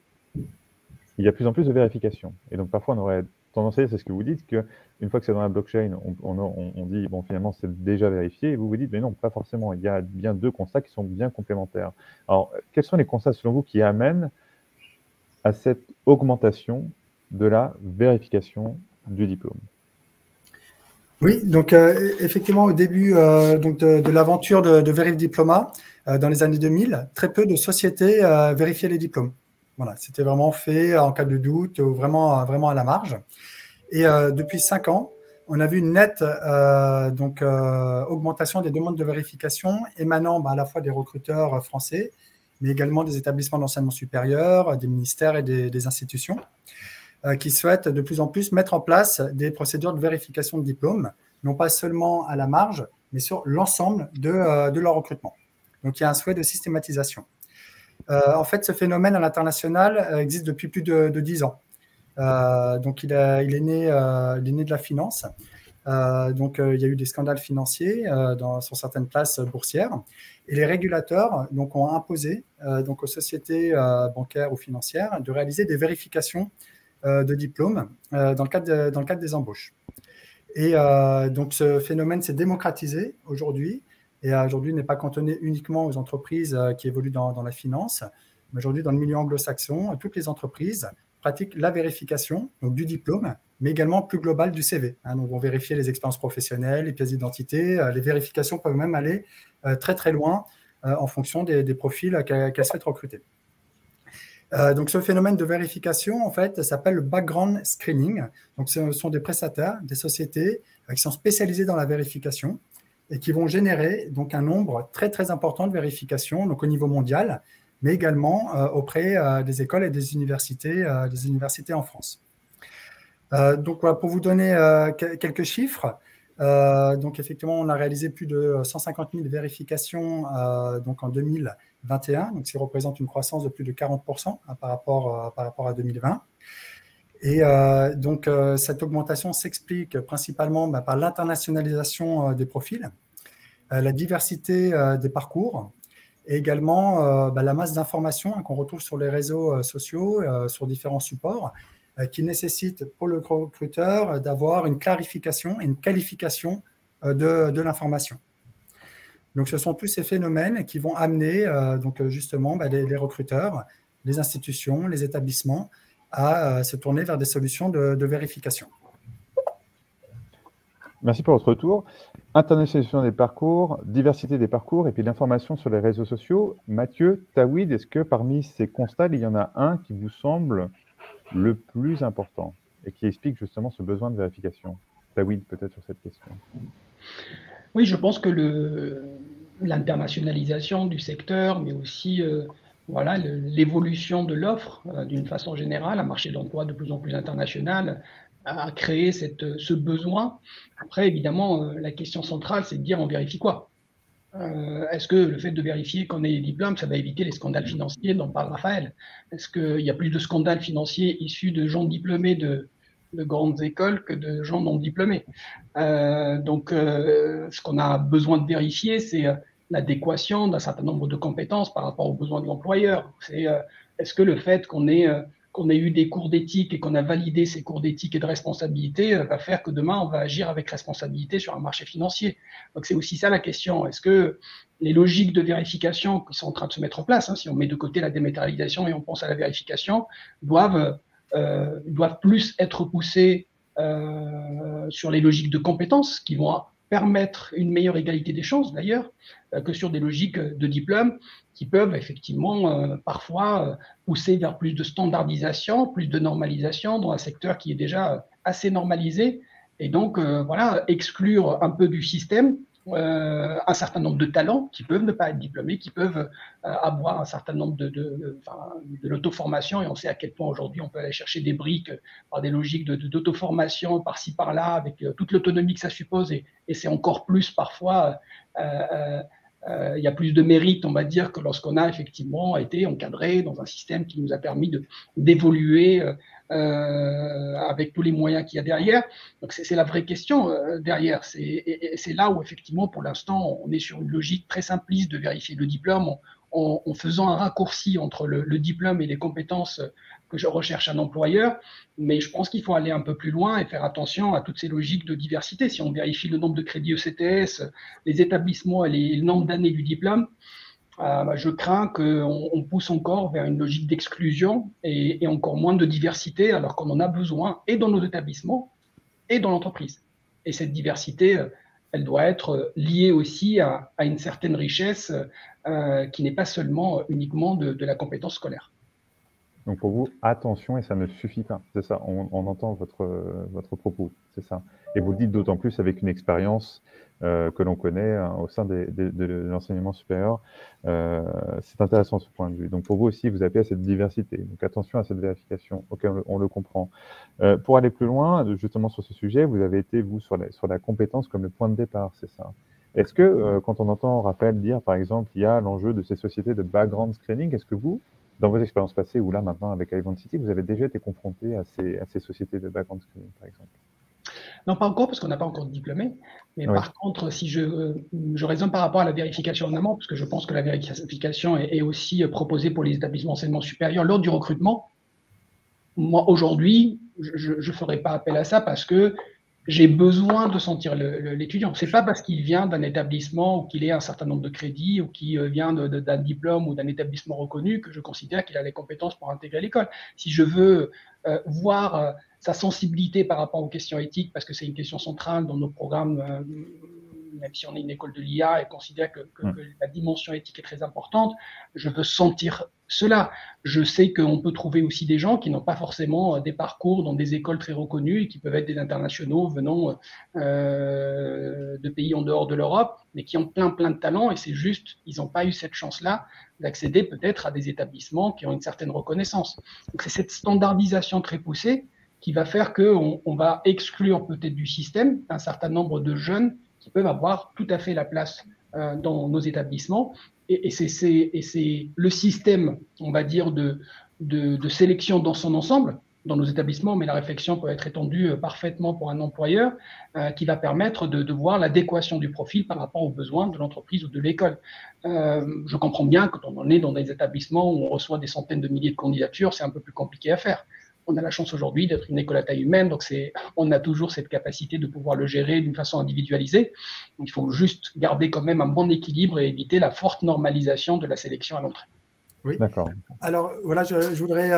il y a de plus en plus de vérifications. Et donc, parfois, on aurait tendance à dire, c'est ce que vous dites, qu'une fois que c'est dans la blockchain, on dit, bon, finalement, c'est déjà vérifié. Et vous vous dites, mais non, pas forcément. Il y a bien 2 constats qui sont bien complémentaires. Alors, quels sont les constats, selon vous, qui amènent à cette augmentation de la vérification du diplôme? Oui, donc effectivement, au début donc de l'aventure de Veriff Diploma, dans les années 2000, très peu de sociétés vérifiaient les diplômes. Voilà, c'était vraiment fait en cas de doute, ou vraiment à la marge. Et depuis 5 ans, on a vu une nette augmentation des demandes de vérification émanant à la fois des recruteurs français, mais également des établissements d'enseignement supérieur, des ministères et des institutions, qui souhaitent de plus en plus mettre en place des procédures de vérification de diplômes, non pas seulement à la marge, mais sur l'ensemble de leur recrutement. Donc, il y a un souhait de systématisation. En fait, ce phénomène à l'international existe depuis plus de 10 ans. Donc, il est né de la finance. Il y a eu des scandales financiers sur certaines places boursières. Et les régulateurs ont imposé aux sociétés bancaires ou financières de réaliser des vérifications de diplômes dans le cadre des embauches. Et donc, ce phénomène s'est démocratisé aujourd'hui. Et aujourd'hui, n'est pas cantonné uniquement aux entreprises qui évoluent dans la finance. Mais aujourd'hui, dans le milieu anglo-saxon, toutes les entreprises pratiquent la vérification du diplôme, mais également plus globale du CV. Donc, vont vérifier les expériences professionnelles, les pièces d'identité. Les vérifications peuvent même aller très, très loin en fonction des profils qu'elles souhaitent recruter. Donc, ce phénomène de vérification, en fait, s'appelle le background screening. Donc, ce sont des prestataires, des sociétés qui sont spécialisées dans la vérification et qui vont générer donc un nombre très, très important de vérifications donc au niveau mondial, mais également auprès des écoles et des universités en France. Donc, voilà, pour vous donner quelques chiffres, donc effectivement, on a réalisé plus de 150 000 vérifications donc en 2021, donc ce qui représente une croissance de plus de 40% par rapport à 2020. Et donc, cette augmentation s'explique principalement par l'internationalisation des profils, la diversité des parcours et également la masse d'informations qu'on retrouve sur les réseaux sociaux, sur différents supports, qui nécessitent pour le recruteur d'avoir une clarification et une qualification de l'information. Donc, ce sont tous ces phénomènes qui vont amener justement les recruteurs, les institutions, les établissements à se tourner vers des solutions de vérification. Merci pour votre retour. Internationalisation des parcours, diversité des parcours et puis l'information sur les réseaux sociaux. Mathieu, Tawhid, est-ce que parmi ces constats, il y en a un qui vous semble le plus important et qui explique justement ce besoin de vérification? Tawhid, peut-être sur cette question. Oui, je pense que l'internationalisation du secteur, mais aussi l'évolution de l'offre d'une façon générale, un marché d'emploi de plus en plus international, a créé ce besoin. Après, évidemment, la question centrale, c'est de dire on vérifie quoi? Est-ce que le fait de vérifier qu'on ait les diplômes, ça va éviter les scandales financiers dont parle Raphaël? Est-ce qu'il y a plus de scandales financiers issus de gens diplômés de grandes écoles que de gens non diplômés? Ce qu'on a besoin de vérifier, c'est l'adéquation d'un certain nombre de compétences par rapport aux besoins de l'employeur. Est-ce que le fait qu'on ait eu des cours d'éthique et qu'on a validé ces cours d'éthique et de responsabilité va faire que demain, on va agir avec responsabilité sur un marché financier? Donc, c'est aussi ça la question. Est-ce que les logiques de vérification qui sont en train de se mettre en place, si on met de côté la dématérialisation et on pense à la vérification, doivent plus être poussées sur les logiques de compétences qui vont permettre une meilleure égalité des chances, d'ailleurs, que sur des logiques de diplôme qui peuvent effectivement parfois pousser vers plus de standardisation, plus de normalisation dans un secteur qui est déjà assez normalisé, et donc exclure un peu du système un certain nombre de talents qui peuvent ne pas être diplômés, qui peuvent avoir un certain nombre de l'auto-formation, et on sait à quel point aujourd'hui on peut aller chercher des briques par des logiques d'auto-formation par-ci par-là, avec toute l'autonomie que ça suppose, et c'est encore plus parfois il y a plus de mérite, on va dire, que lorsqu'on a effectivement été encadré dans un système qui nous a permis d'évoluer avec tous les moyens qu'il y a derrière. Donc c'est la vraie question derrière. C'est là où effectivement, pour l'instant, on est sur une logique très simpliste de vérifier le diplôme en faisant un raccourci entre le diplôme et les compétences que je recherche un employeur. Mais je pense qu'il faut aller un peu plus loin et faire attention à toutes ces logiques de diversité. Si on vérifie le nombre de crédits ECTS, les établissements et le nombre d'années du diplôme, je crains qu'on pousse encore vers une logique d'exclusion et encore moins de diversité, alors qu'on en a besoin et dans nos établissements et dans l'entreprise. Et cette diversité, elle doit être liée aussi à une certaine richesse qui n'est pas seulement uniquement de la compétence scolaire. Donc pour vous, attention, et ça ne suffit pas, c'est ça, on entend votre propos, c'est ça. Et vous le dites d'autant plus avec une expérience que l'on connaît au sein de l'enseignement supérieur. C'est intéressant ce point de vue. Donc pour vous aussi, vous appelez à cette diversité. Donc attention à cette vérification, ok, on le comprend. Pour aller plus loin, justement sur ce sujet, vous avez été, vous, sur la compétence comme le point de départ, c'est ça. Est-ce que, quand on entend Raphaël dire, par exemple, il y a l'enjeu de ces sociétés de background screening, est-ce que vous, dans vos expériences passées ou là maintenant avec Ivanti, vous avez déjà été confronté à ces sociétés de background screening, par exemple? Non, pas encore, parce qu'on n'a pas encore de diplômé. Mais par contre, si je raisonne par rapport à la vérification en amont, parce que je pense que la vérification est aussi proposée pour les établissements d'enseignement supérieur lors du recrutement, moi, aujourd'hui, je ne ferai pas appel à ça parce que j'ai besoin de sentir l'étudiant. Ce n'est pas parce qu'il vient d'un établissement ou qu'il ait un certain nombre de crédits ou qu'il vient d'un diplôme ou d'un établissement reconnu que je considère qu'il a les compétences pour intégrer l'école. Si je veux voir sa sensibilité par rapport aux questions éthiques, parce que c'est une question centrale dans nos programmes, même si on est une école de l'IA et considère que la dimension éthique est très importante, je veux sentir cela. Je sais qu'on peut trouver aussi des gens qui n'ont pas forcément des parcours dans des écoles très reconnues et qui peuvent être des internationaux venant de pays en dehors de l'Europe, mais qui ont plein de talents et c'est juste, ils n'ont pas eu cette chance-là d'accéder peut-être à des établissements qui ont une certaine reconnaissance. Donc c'est cette standardisation très poussée qui va faire qu'on va exclure peut-être du système un certain nombre de jeunes qui peuvent avoir tout à fait la place dans nos établissements. Et c'est le système, on va dire, de sélection dans son ensemble, dans nos établissements, mais la réflexion peut être étendue parfaitement pour un employeur, qui va permettre de voir l'adéquation du profil par rapport aux besoins de l'entreprise ou de l'école. Je comprends bien que quand on est dans des établissements où on reçoit des centaines de milliers de candidatures, c'est un peu plus compliqué à faire. On a la chance aujourd'hui d'être une école à taille humaine, donc on a toujours cette capacité de pouvoir le gérer d'une façon individualisée. Il faut juste garder quand même un bon équilibre et éviter la forte normalisation de la sélection à l'entrée. Oui, d'accord. Alors voilà, je voudrais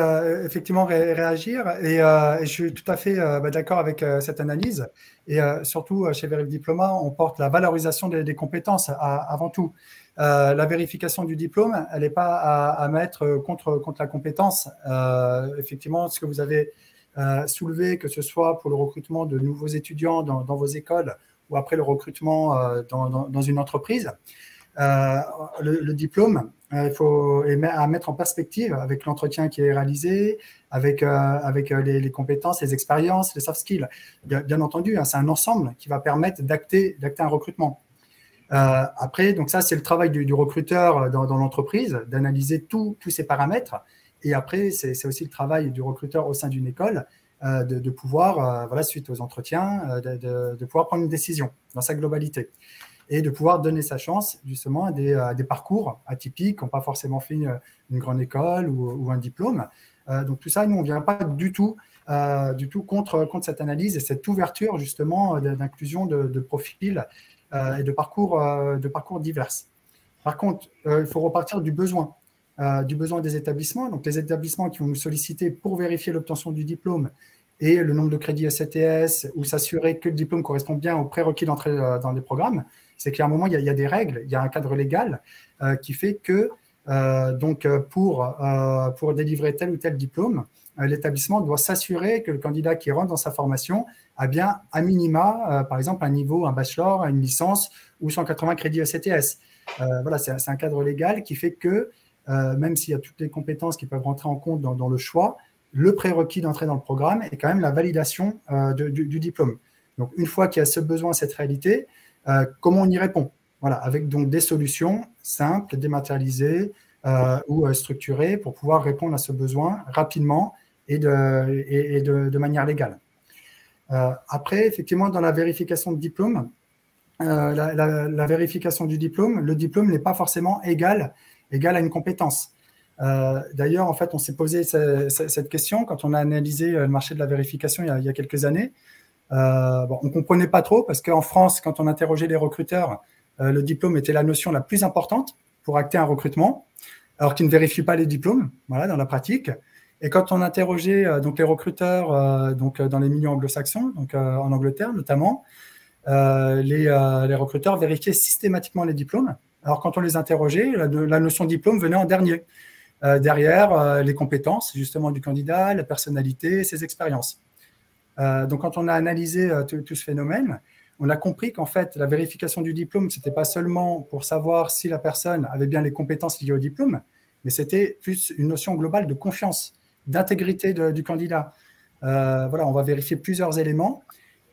effectivement réagir et je suis tout à fait d'accord avec cette analyse. Et surtout, chez Vérif Diploma, on porte la valorisation des compétences avant tout. La vérification du diplôme, elle n'est pas à mettre contre la compétence. Effectivement, ce que vous avez soulevé, que ce soit pour le recrutement de nouveaux étudiants dans vos écoles ou après le recrutement dans une entreprise, le diplôme, il faut à mettre en perspective avec l'entretien qui est réalisé, avec les compétences, les expériences, les soft skills. Bien entendu, c'est un ensemble qui va permettre d'acter un recrutement. Après, donc ça, c'est le travail du recruteur dans l'entreprise, d'analyser tous ces paramètres. Et après, c'est aussi le travail du recruteur au sein d'une école de pouvoir, suite aux entretiens, de pouvoir prendre une décision dans sa globalité et de pouvoir donner sa chance justement à des parcours atypiques qui n'ont pas forcément fait une grande école ou un diplôme. Donc tout ça, nous, on ne vient pas du tout contre cette analyse et cette ouverture justement d'inclusion de profils et de parcours divers. Par contre, il faut repartir du besoin des établissements. Donc, les établissements qui vont nous solliciter pour vérifier l'obtention du diplôme et le nombre de crédits ECTS ou s'assurer que le diplôme correspond bien aux prérequis d'entrée dans les programmes, c'est qu'à un moment, il y a des règles, il y a un cadre légal qui fait que pour délivrer tel ou tel diplôme, l'établissement doit s'assurer que le candidat qui rentre dans sa formation a bien, à minima, par exemple, un niveau, un bachelor, une licence ou 180 crédits ECTS. Voilà, c'est un cadre légal qui fait que, même s'il y a toutes les compétences qui peuvent rentrer en compte dans le choix, le prérequis d'entrée dans le programme est quand même la validation du diplôme. Donc, une fois qu'il y a ce besoin, cette réalité, comment on y répond? Voilà, avec donc des solutions simples, dématérialisées ou structurées pour pouvoir répondre à ce besoin rapidement et de manière légale. Après, effectivement, dans la vérification de diplôme, la vérification du diplôme, le diplôme n'est pas forcément égal à une compétence. D'ailleurs, en fait, on s'est posé cette question quand on a analysé le marché de la vérification il y a quelques années. On ne comprenait pas trop parce qu'en France, quand on interrogeait les recruteurs, le diplôme était la notion la plus importante. pour acter un recrutement, alors qu'ils ne vérifient pas les diplômes, voilà, dans la pratique. Et quand on interrogeait donc les recruteurs donc, dans les milieux anglo-saxons, donc en Angleterre notamment, les recruteurs vérifiaient systématiquement les diplômes. Alors quand on les interrogeait, la notion de diplôme venait en dernier. Derrière les compétences justement du candidat, la personnalité, ses expériences. Donc quand on a analysé tout ce phénomène, on a compris qu'en fait la vérification du diplôme, ce n'était pas seulement pour savoir si la personne avait bien les compétences liées au diplôme, mais c'était plus une notion globale de confiance, d'intégrité du candidat. Voilà, on va vérifier plusieurs éléments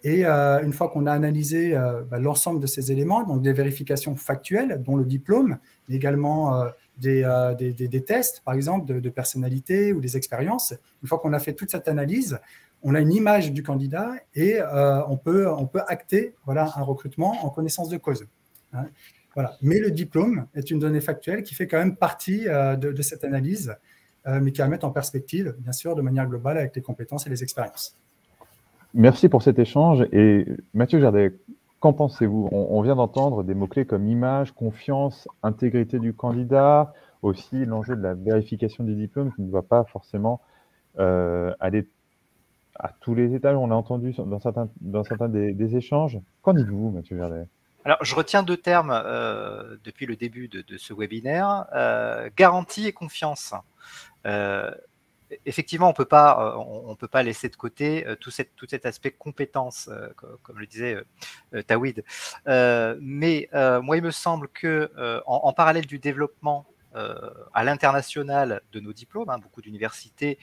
et une fois qu'on a analysé l'ensemble de ces éléments, donc des vérifications factuelles, dont le diplôme, mais également des tests, par exemple, de personnalité ou des expériences, une fois qu'on a fait toute cette analyse, on a une image du candidat et on peut acter voilà, un recrutement en connaissance de cause. Hein. Voilà. Mais le diplôme est une donnée factuelle qui fait quand même partie de cette analyse, mais qui à mettre en perspective, bien sûr, de manière globale avec les compétences et les expériences. Merci pour cet échange. Et Mathieu Jardet, qu'en pensez-vous? On vient d'entendre des mots-clés comme image, confiance, intégrité du candidat, aussi l'enjeu de la vérification des diplômes qui ne doit pas forcément aller à tous les étages. On l'a entendu dans certains des échanges. Qu'en dites-vous, Mathieu Jardet? Alors, je retiens deux termes depuis le début de ce webinaire, garantie et confiance. Effectivement, on peut pas laisser de côté tout cet aspect compétence, comme le disait Tawhid. Mais moi, il me semble que en parallèle du développement à l'international de nos diplômes, beaucoup d'universités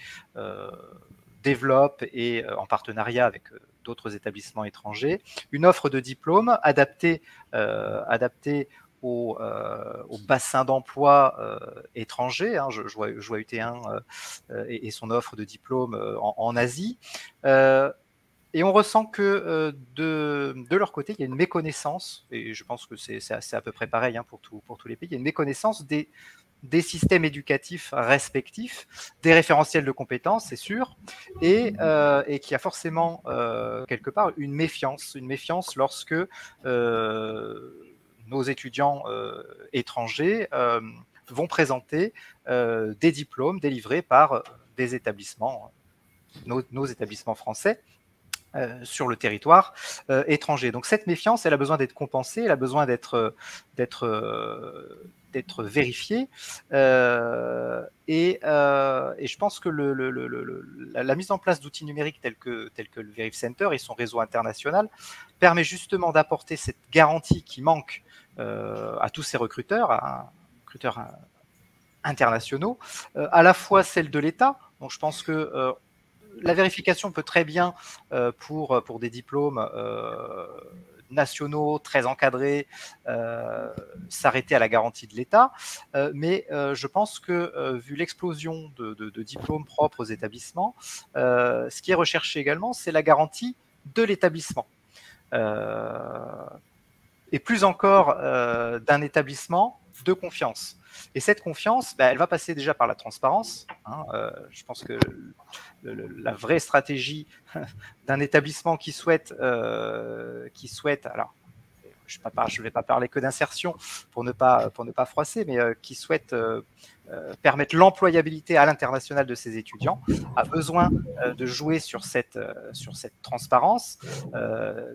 développent et en partenariat avec d'autres établissements étrangers, une offre de diplôme adaptée au bassin d'emploi étranger. Je vois UT1 et son offre de diplôme en Asie. Et on ressent que de leur côté, il y a une méconnaissance, et je pense que c'est à peu près pareil pour tous les pays, il y a une méconnaissance des systèmes éducatifs respectifs, des référentiels de compétences, c'est sûr, et qui a forcément quelque part une méfiance lorsque nos étudiants étrangers vont présenter des diplômes délivrés par des établissements, nos établissements français, sur le territoire étranger. Donc cette méfiance, elle a besoin d'être compensée, elle a besoin d'être vérifiée, et je pense que la mise en place d'outils numériques tels que le Veriff Center et son réseau international permet justement d'apporter cette garantie qui manque à tous ces recruteurs, internationaux, à la fois celle de l'État. Donc je pense que la vérification peut très bien, pour des diplômes nationaux, très encadrés, s'arrêter à la garantie de l'État. Mais je pense que, vu l'explosion de diplômes propres aux établissements, ce qui est recherché également, c'est la garantie de l'établissement. Et plus encore d'un établissement de confiance. Et cette confiance, elle va passer déjà par la transparence. Je pense que la vraie stratégie d'un établissement qui souhaite, alors, je ne vais pas parler que d'insertion pour ne pas froisser, mais qui souhaite permettre l'employabilité à l'international de ses étudiants, a besoin de jouer sur cette transparence,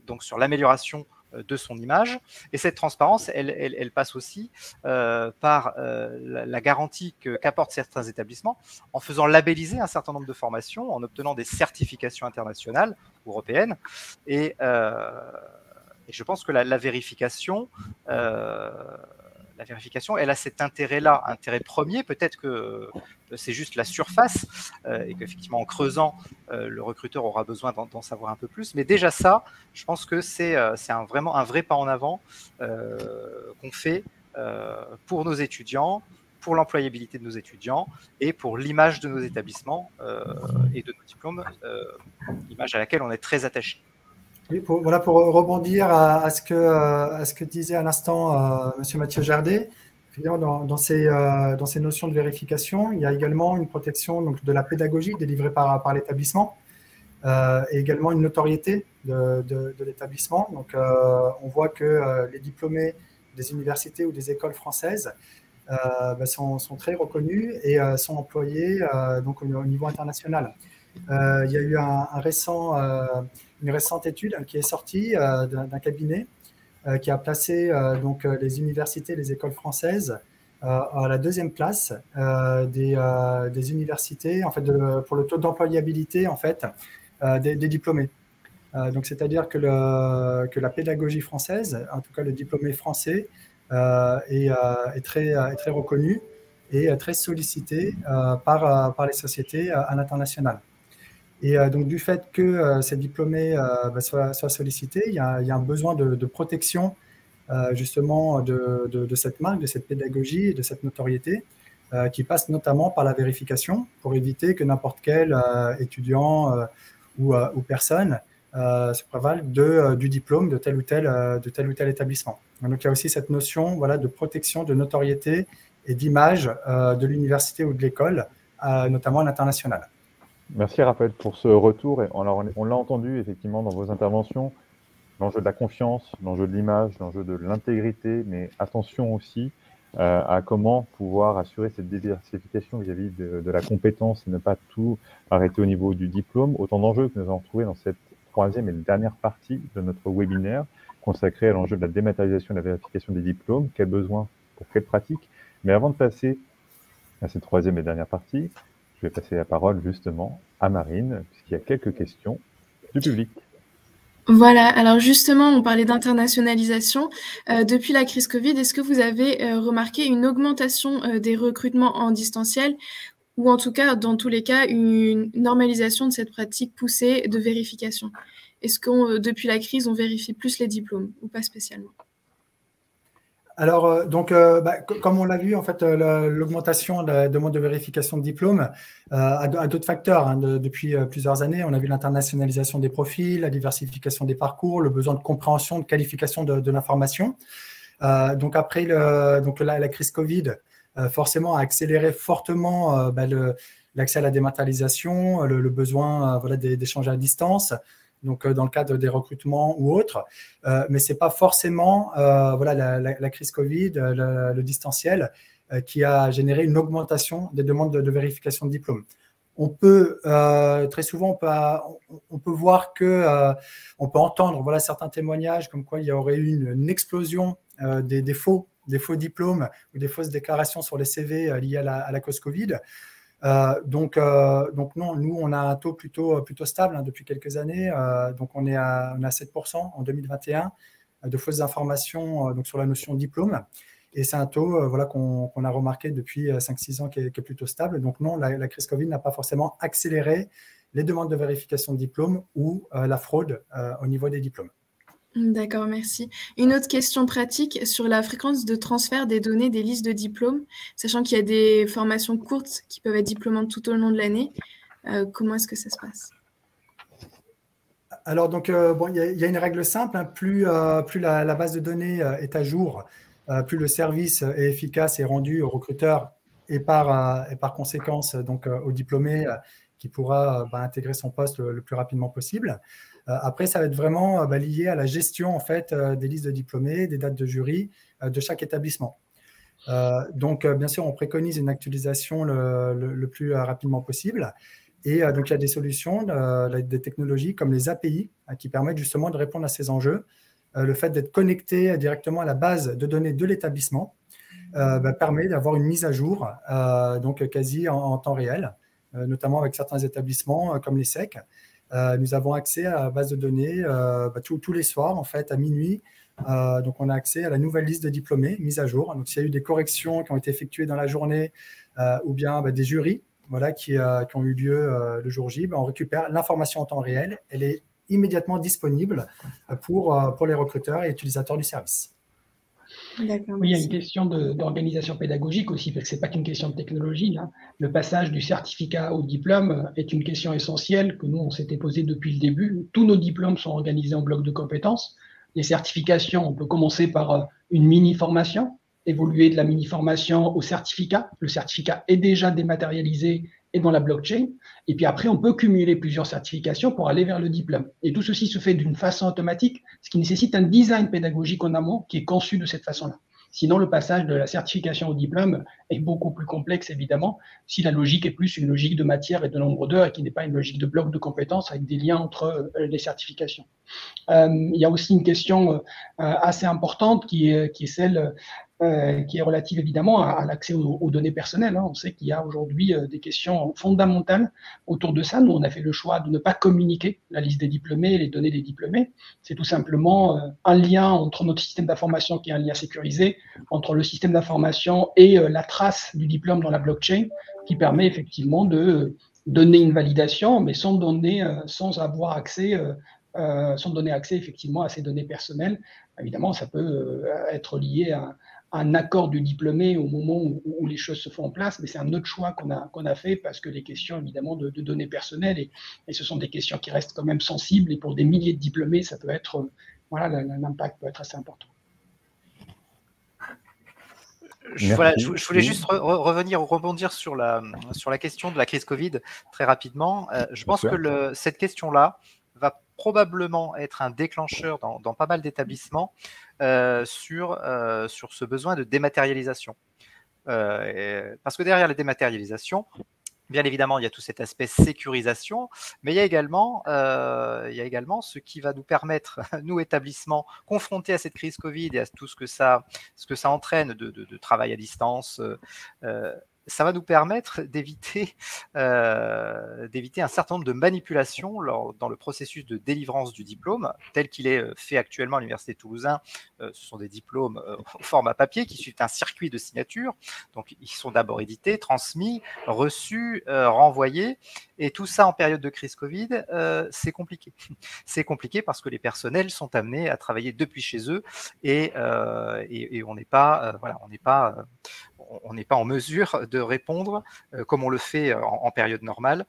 donc sur l'amélioration de son image. Et cette transparence, elle passe aussi par la garantie qu'apportent certains établissements en faisant labelliser un certain nombre de formations, en obtenant des certifications internationales, européennes. Et je pense que la vérification, elle a cet intérêt-là, intérêt premier. Peut-être que c'est juste la surface et qu'effectivement, en creusant, le recruteur aura besoin d'en savoir un peu plus. Mais déjà ça, je pense que c'est vraiment un vrai pas en avant qu'on fait pour nos étudiants, pour l'employabilité de nos étudiants et pour l'image de nos établissements et de nos diplômes, image à laquelle on est très attaché. Oui, pour rebondir à ce que disait à l'instant Monsieur Mathieu Jardet, dans ces notions de vérification, il y a également une protection donc, de la pédagogie délivrée par l'établissement et également une notoriété de l'établissement. Donc, on voit que les diplômés des universités ou des écoles françaises sont très reconnus et sont employés donc au niveau international. Il y a eu une récente étude qui est sortie d'un cabinet qui a placé donc les universités, les écoles françaises à la deuxième place des universités en fait pour le taux d'employabilité en fait des diplômés. Donc c'est-à-dire que la pédagogie française, en tout cas le diplômé français, est très reconnu et très sollicité par les sociétés à l'international. Et donc, du fait que ces diplômés soient sollicités, il y a un besoin de protection justement de cette marque, de cette pédagogie et de cette notoriété qui passe notamment par la vérification pour éviter que n'importe quel étudiant ou personne se prévale du diplôme de tel ou tel établissement. Donc, il y a aussi cette notion de protection, de notoriété et d'image de l'université ou de l'école, notamment à l'international. Merci Raphaël pour ce retour. Alors, on l'a entendu effectivement dans vos interventions, l'enjeu de la confiance, l'enjeu de l'image, l'enjeu de l'intégrité, mais attention aussi à comment pouvoir assurer cette diversification vis-à-vis de la compétence et ne pas tout arrêter au niveau du diplôme. Autant d'enjeux que nous avons trouvés dans cette troisième et dernière partie de notre webinaire consacré à l'enjeu de la dématérialisation et de la vérification des diplômes. Quels besoins pour quelle pratique? Mais avant de passer à cette troisième et dernière partie, je vais passer la parole justement à Marine, puisqu'il y a quelques questions du public. Voilà, alors justement, on parlait d'internationalisation. Depuis la crise Covid, est-ce que vous avez remarqué une augmentation des recrutements en distanciel ou en tout cas, dans tous les cas, une normalisation de cette pratique poussée de vérification? Est-ce que depuis la crise, on vérifie plus les diplômes ou pas spécialement? Alors, comme on l'a vu, en fait, l'augmentation de la demande de vérification de diplôme a d'autres facteurs. Depuis plusieurs années, on a vu l'internationalisation des profils, la diversification des parcours, le besoin de compréhension, de qualification de l'information. Donc, après la crise Covid, forcément, a accéléré fortement l'accès à la dématérialisation, le besoin d'échanger à distance. Donc dans le cadre des recrutements ou autres, mais ce n'est pas forcément la crise Covid, le distanciel, qui a généré une augmentation des demandes de vérification de diplôme. On peut, très souvent, on peut voir on peut entendre certains témoignages comme quoi il y aurait eu une explosion des faux diplômes ou des fausses déclarations sur les CV liées à la cause Covid. Donc non, nous on a un taux plutôt stable depuis quelques années. Donc on est à 7% en 2021 de fausses informations donc sur la notion de diplôme. Et c'est un taux qu'on a remarqué depuis 5-6 ans qui est plutôt stable. Donc non, la crise Covid n'a pas forcément accéléré les demandes de vérification de diplôme ou la fraude au niveau des diplômes. D'accord, merci. Une autre question pratique sur la fréquence de transfert des données des listes de diplômes, sachant qu'il y a des formations courtes qui peuvent être diplômantes tout au long de l'année. Comment est-ce que ça se passe? Alors, donc, il y a une règle simple. Plus la base de données est à jour, plus le service est efficace et rendu au recruteur et par conséquence donc, au diplômé qui pourra intégrer son poste le plus rapidement possible. Après, ça va être vraiment lié à la gestion en fait, des listes de diplômés, des dates de jury de chaque établissement. Donc, bien sûr, on préconise une actualisation le plus rapidement possible. Et donc, il y a des solutions, des technologies comme les API qui permettent justement de répondre à ces enjeux. Le fait d'être connecté directement à la base de données de l'établissement permet d'avoir une mise à jour donc quasi en temps réel, notamment avec certains établissements comme les SEC. Nous avons accès à la base de données tous les soirs, en fait, à minuit. Donc, on a accès à la nouvelle liste de diplômés mise à jour. Donc, s'il y a eu des corrections qui ont été effectuées dans la journée ou bien des jurys qui ont eu lieu le jour J, on récupère l'information en temps réel. Elle est immédiatement disponible pour les recruteurs et utilisateurs du service. Oui, il y a une question d'organisation pédagogique aussi, parce que ce n'est pas qu'une question de technologie. Le passage du certificat au diplôme est une question essentielle que nous, on s'était posée depuis le début. Tous nos diplômes sont organisés en blocs de compétences. Les certifications, on peut commencer par une mini-formation, évoluer de la mini-formation au certificat. Le certificat est déjà dématérialisé et dans la blockchain. Et puis après, on peut cumuler plusieurs certifications pour aller vers le diplôme. Et tout ceci se fait d'une façon automatique, ce qui nécessite un design pédagogique en amont qui est conçu de cette façon-là. Sinon, le passage de la certification au diplôme est beaucoup plus complexe, évidemment, si la logique est plus une logique de matière et de nombre d'heures et qui n'est pas une logique de bloc de compétences avec des liens entre les certifications. Il y a aussi une question assez importante qui est celle qui est relative évidemment à l'accès aux données personnelles. On sait qu'il y a aujourd'hui des questions fondamentales autour de ça. Nous, on a fait le choix de ne pas communiquer la liste des diplômés et les données des diplômés. C'est tout simplement un lien entre notre système d'information qui est un lien sécurisé, entre le système d'information et la trace du diplôme dans la blockchain, qui permet effectivement de donner une validation, mais sans avoir accès sans donner accès effectivement à ces données personnelles. Évidemment, ça peut être lié à un accord du diplômé au moment où les choses se font en place, mais c'est un autre choix qu'on a fait parce que les questions évidemment de données personnelles, et ce sont des questions qui restent quand même sensibles, et pour des milliers de diplômés, ça peut être, voilà, l'impact peut être assez important. Je voulais juste rebondir sur la question de la crise Covid très rapidement. Je pense que cette question-là va probablement être un déclencheur dans pas mal d'établissements sur ce besoin de dématérialisation. Parce que derrière la dématérialisation, bien évidemment, il y a tout cet aspect sécurisation, mais il y a également ce qui va nous permettre, nous, établissements, confrontés à cette crise Covid et à tout ce que ça entraîne de travail à distance, ça va nous permettre d'éviter un certain nombre de manipulations dans le processus de délivrance du diplôme, tel qu'il est fait actuellement à l'Université de Toulousain. Ce sont des diplômes au format papier qui suivent un circuit de signature. Donc, ils sont d'abord édités, transmis, reçus, renvoyés. Et tout ça en période de crise Covid, c'est compliqué. C'est compliqué parce que les personnels sont amenés à travailler depuis chez eux et on n'est pas en mesure de répondre comme on le fait en période normale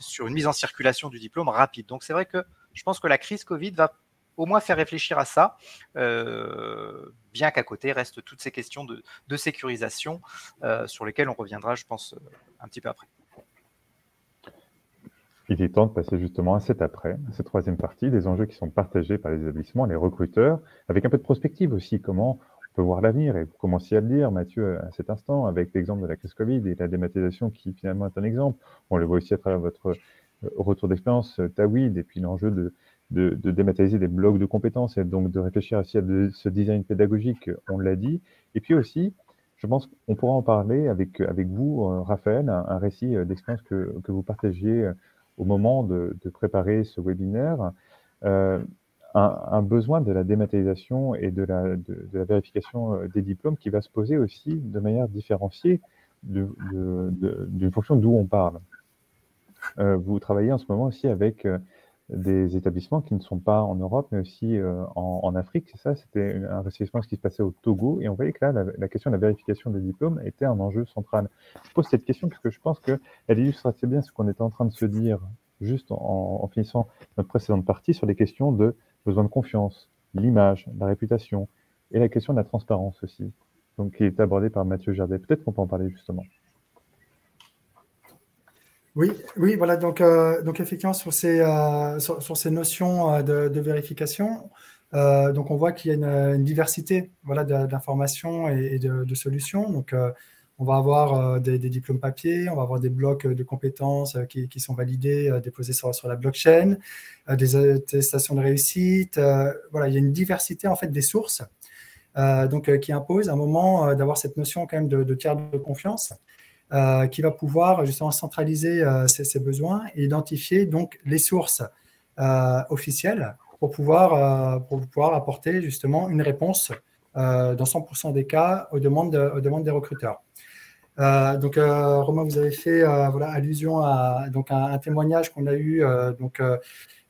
sur une mise en circulation du diplôme rapide. Donc c'est vrai que je pense que la crise Covid va au moins faire réfléchir à ça, bien qu'à côté restent toutes ces questions de sécurisation sur lesquelles on reviendra, je pense, un petit peu après. Il est temps de passer justement à cette troisième partie, des enjeux qui sont partagés par les établissements, les recruteurs, avec un peu de prospective aussi, comment on peut voir l'avenir, et vous commenciez à le dire, Mathieu, à cet instant, avec l'exemple de la crise Covid et la dématérialisation qui finalement est un exemple. On le voit aussi à travers votre retour d'expérience, Tawhid, et puis l'enjeu de dématérialiser des blocs de compétences, et donc de réfléchir aussi à ce design pédagogique, on l'a dit. Et puis aussi, je pense qu'on pourra en parler avec vous, Raphaël, un récit d'expérience que vous partagiez au moment de préparer ce webinaire, un besoin de la dématérialisation et de la vérification des diplômes qui va se poser aussi de manière différenciée d'une fonction d'où on parle. Vous travaillez en ce moment aussi avec des établissements qui ne sont pas en Europe, mais aussi en Afrique, c'est ça? C'était un récissement qui se passait au Togo, et on voyait que là, la question de la vérification des diplômes était un enjeu central. Je pose cette question parce que je pense qu'elle illustre assez bien ce qu'on était en train de se dire juste en finissant notre précédente partie sur les questions de besoin de confiance, l'image, la réputation, et la question de la transparence aussi, donc qui est abordée par Mathieu Gerdet. Peut-être qu'on peut en parler justement. Oui, voilà. Donc effectivement, sur ces notions de vérification, donc on voit qu'il y a une diversité, voilà, d'informations et de solutions. Donc, on va avoir des diplômes papier, on va avoir des blocs de compétences qui sont validés, déposés sur la blockchain, des attestations de réussite. Voilà, il y a une diversité en fait des sources, qui impose à un moment d'avoir cette notion quand même de tiers de confiance. Qui va pouvoir justement centraliser ces besoins et identifier donc les sources officielles pour pouvoir apporter justement une réponse dans 100% des cas aux demandes des recruteurs. Romain, vous avez fait allusion à un témoignage qu'on a eu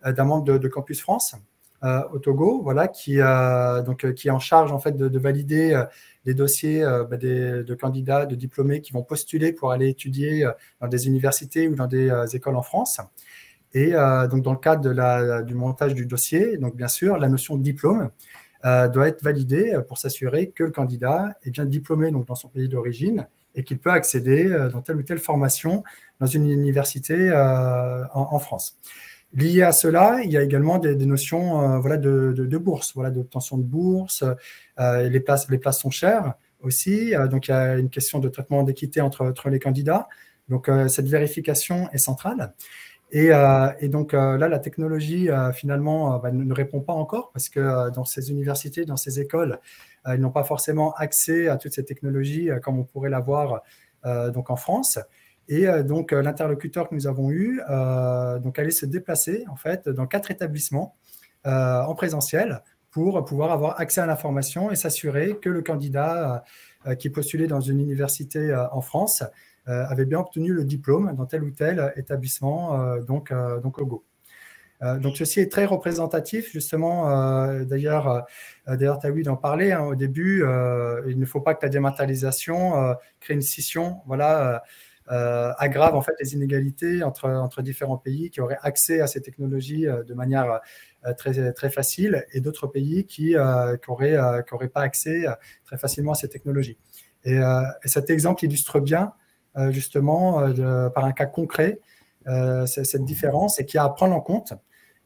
d'un membre de Campus France au Togo, voilà, qui est en charge en fait de valider les dossiers de candidats, de diplômés qui vont postuler pour aller étudier dans des universités ou dans des écoles en France. Et donc, dans le cadre du montage du dossier, donc bien sûr, la notion de diplôme doit être validée pour s'assurer que le candidat est bien diplômé donc, dans son pays d'origine et qu'il peut accéder dans telle ou telle formation dans une université en France. Lié à cela, il y a également des notions voilà, de bourse, voilà, d'obtention de bourse. Les places sont chères aussi. Donc, il y a une question de traitement d'équité entre les candidats. Donc, cette vérification est centrale. Et donc, là, la technologie, finalement, ne répond pas encore parce que dans ces universités, dans ces écoles, ils n'ont pas forcément accès à toutes ces technologies comme on pourrait l'avoir donc en France. Et donc, l'interlocuteur que nous avons eu donc allait se déplacer en fait dans 4 établissements en présentiel pour pouvoir avoir accès à l'information et s'assurer que le candidat qui postulait dans une université en France avait bien obtenu le diplôme dans tel ou tel établissement donc au Go. Donc, ceci est très représentatif, justement. D'ailleurs, Tawhid en parlait hein, au début. Il ne faut pas que la dématérialisation crée une scission, voilà, aggrave en fait les inégalités entre différents pays qui auraient accès à ces technologies de manière très, très facile et d'autres pays qui n'auraient pas accès très facilement à ces technologies. Et cet exemple illustre bien, justement, par un cas concret, cette différence et qui a à prendre en compte.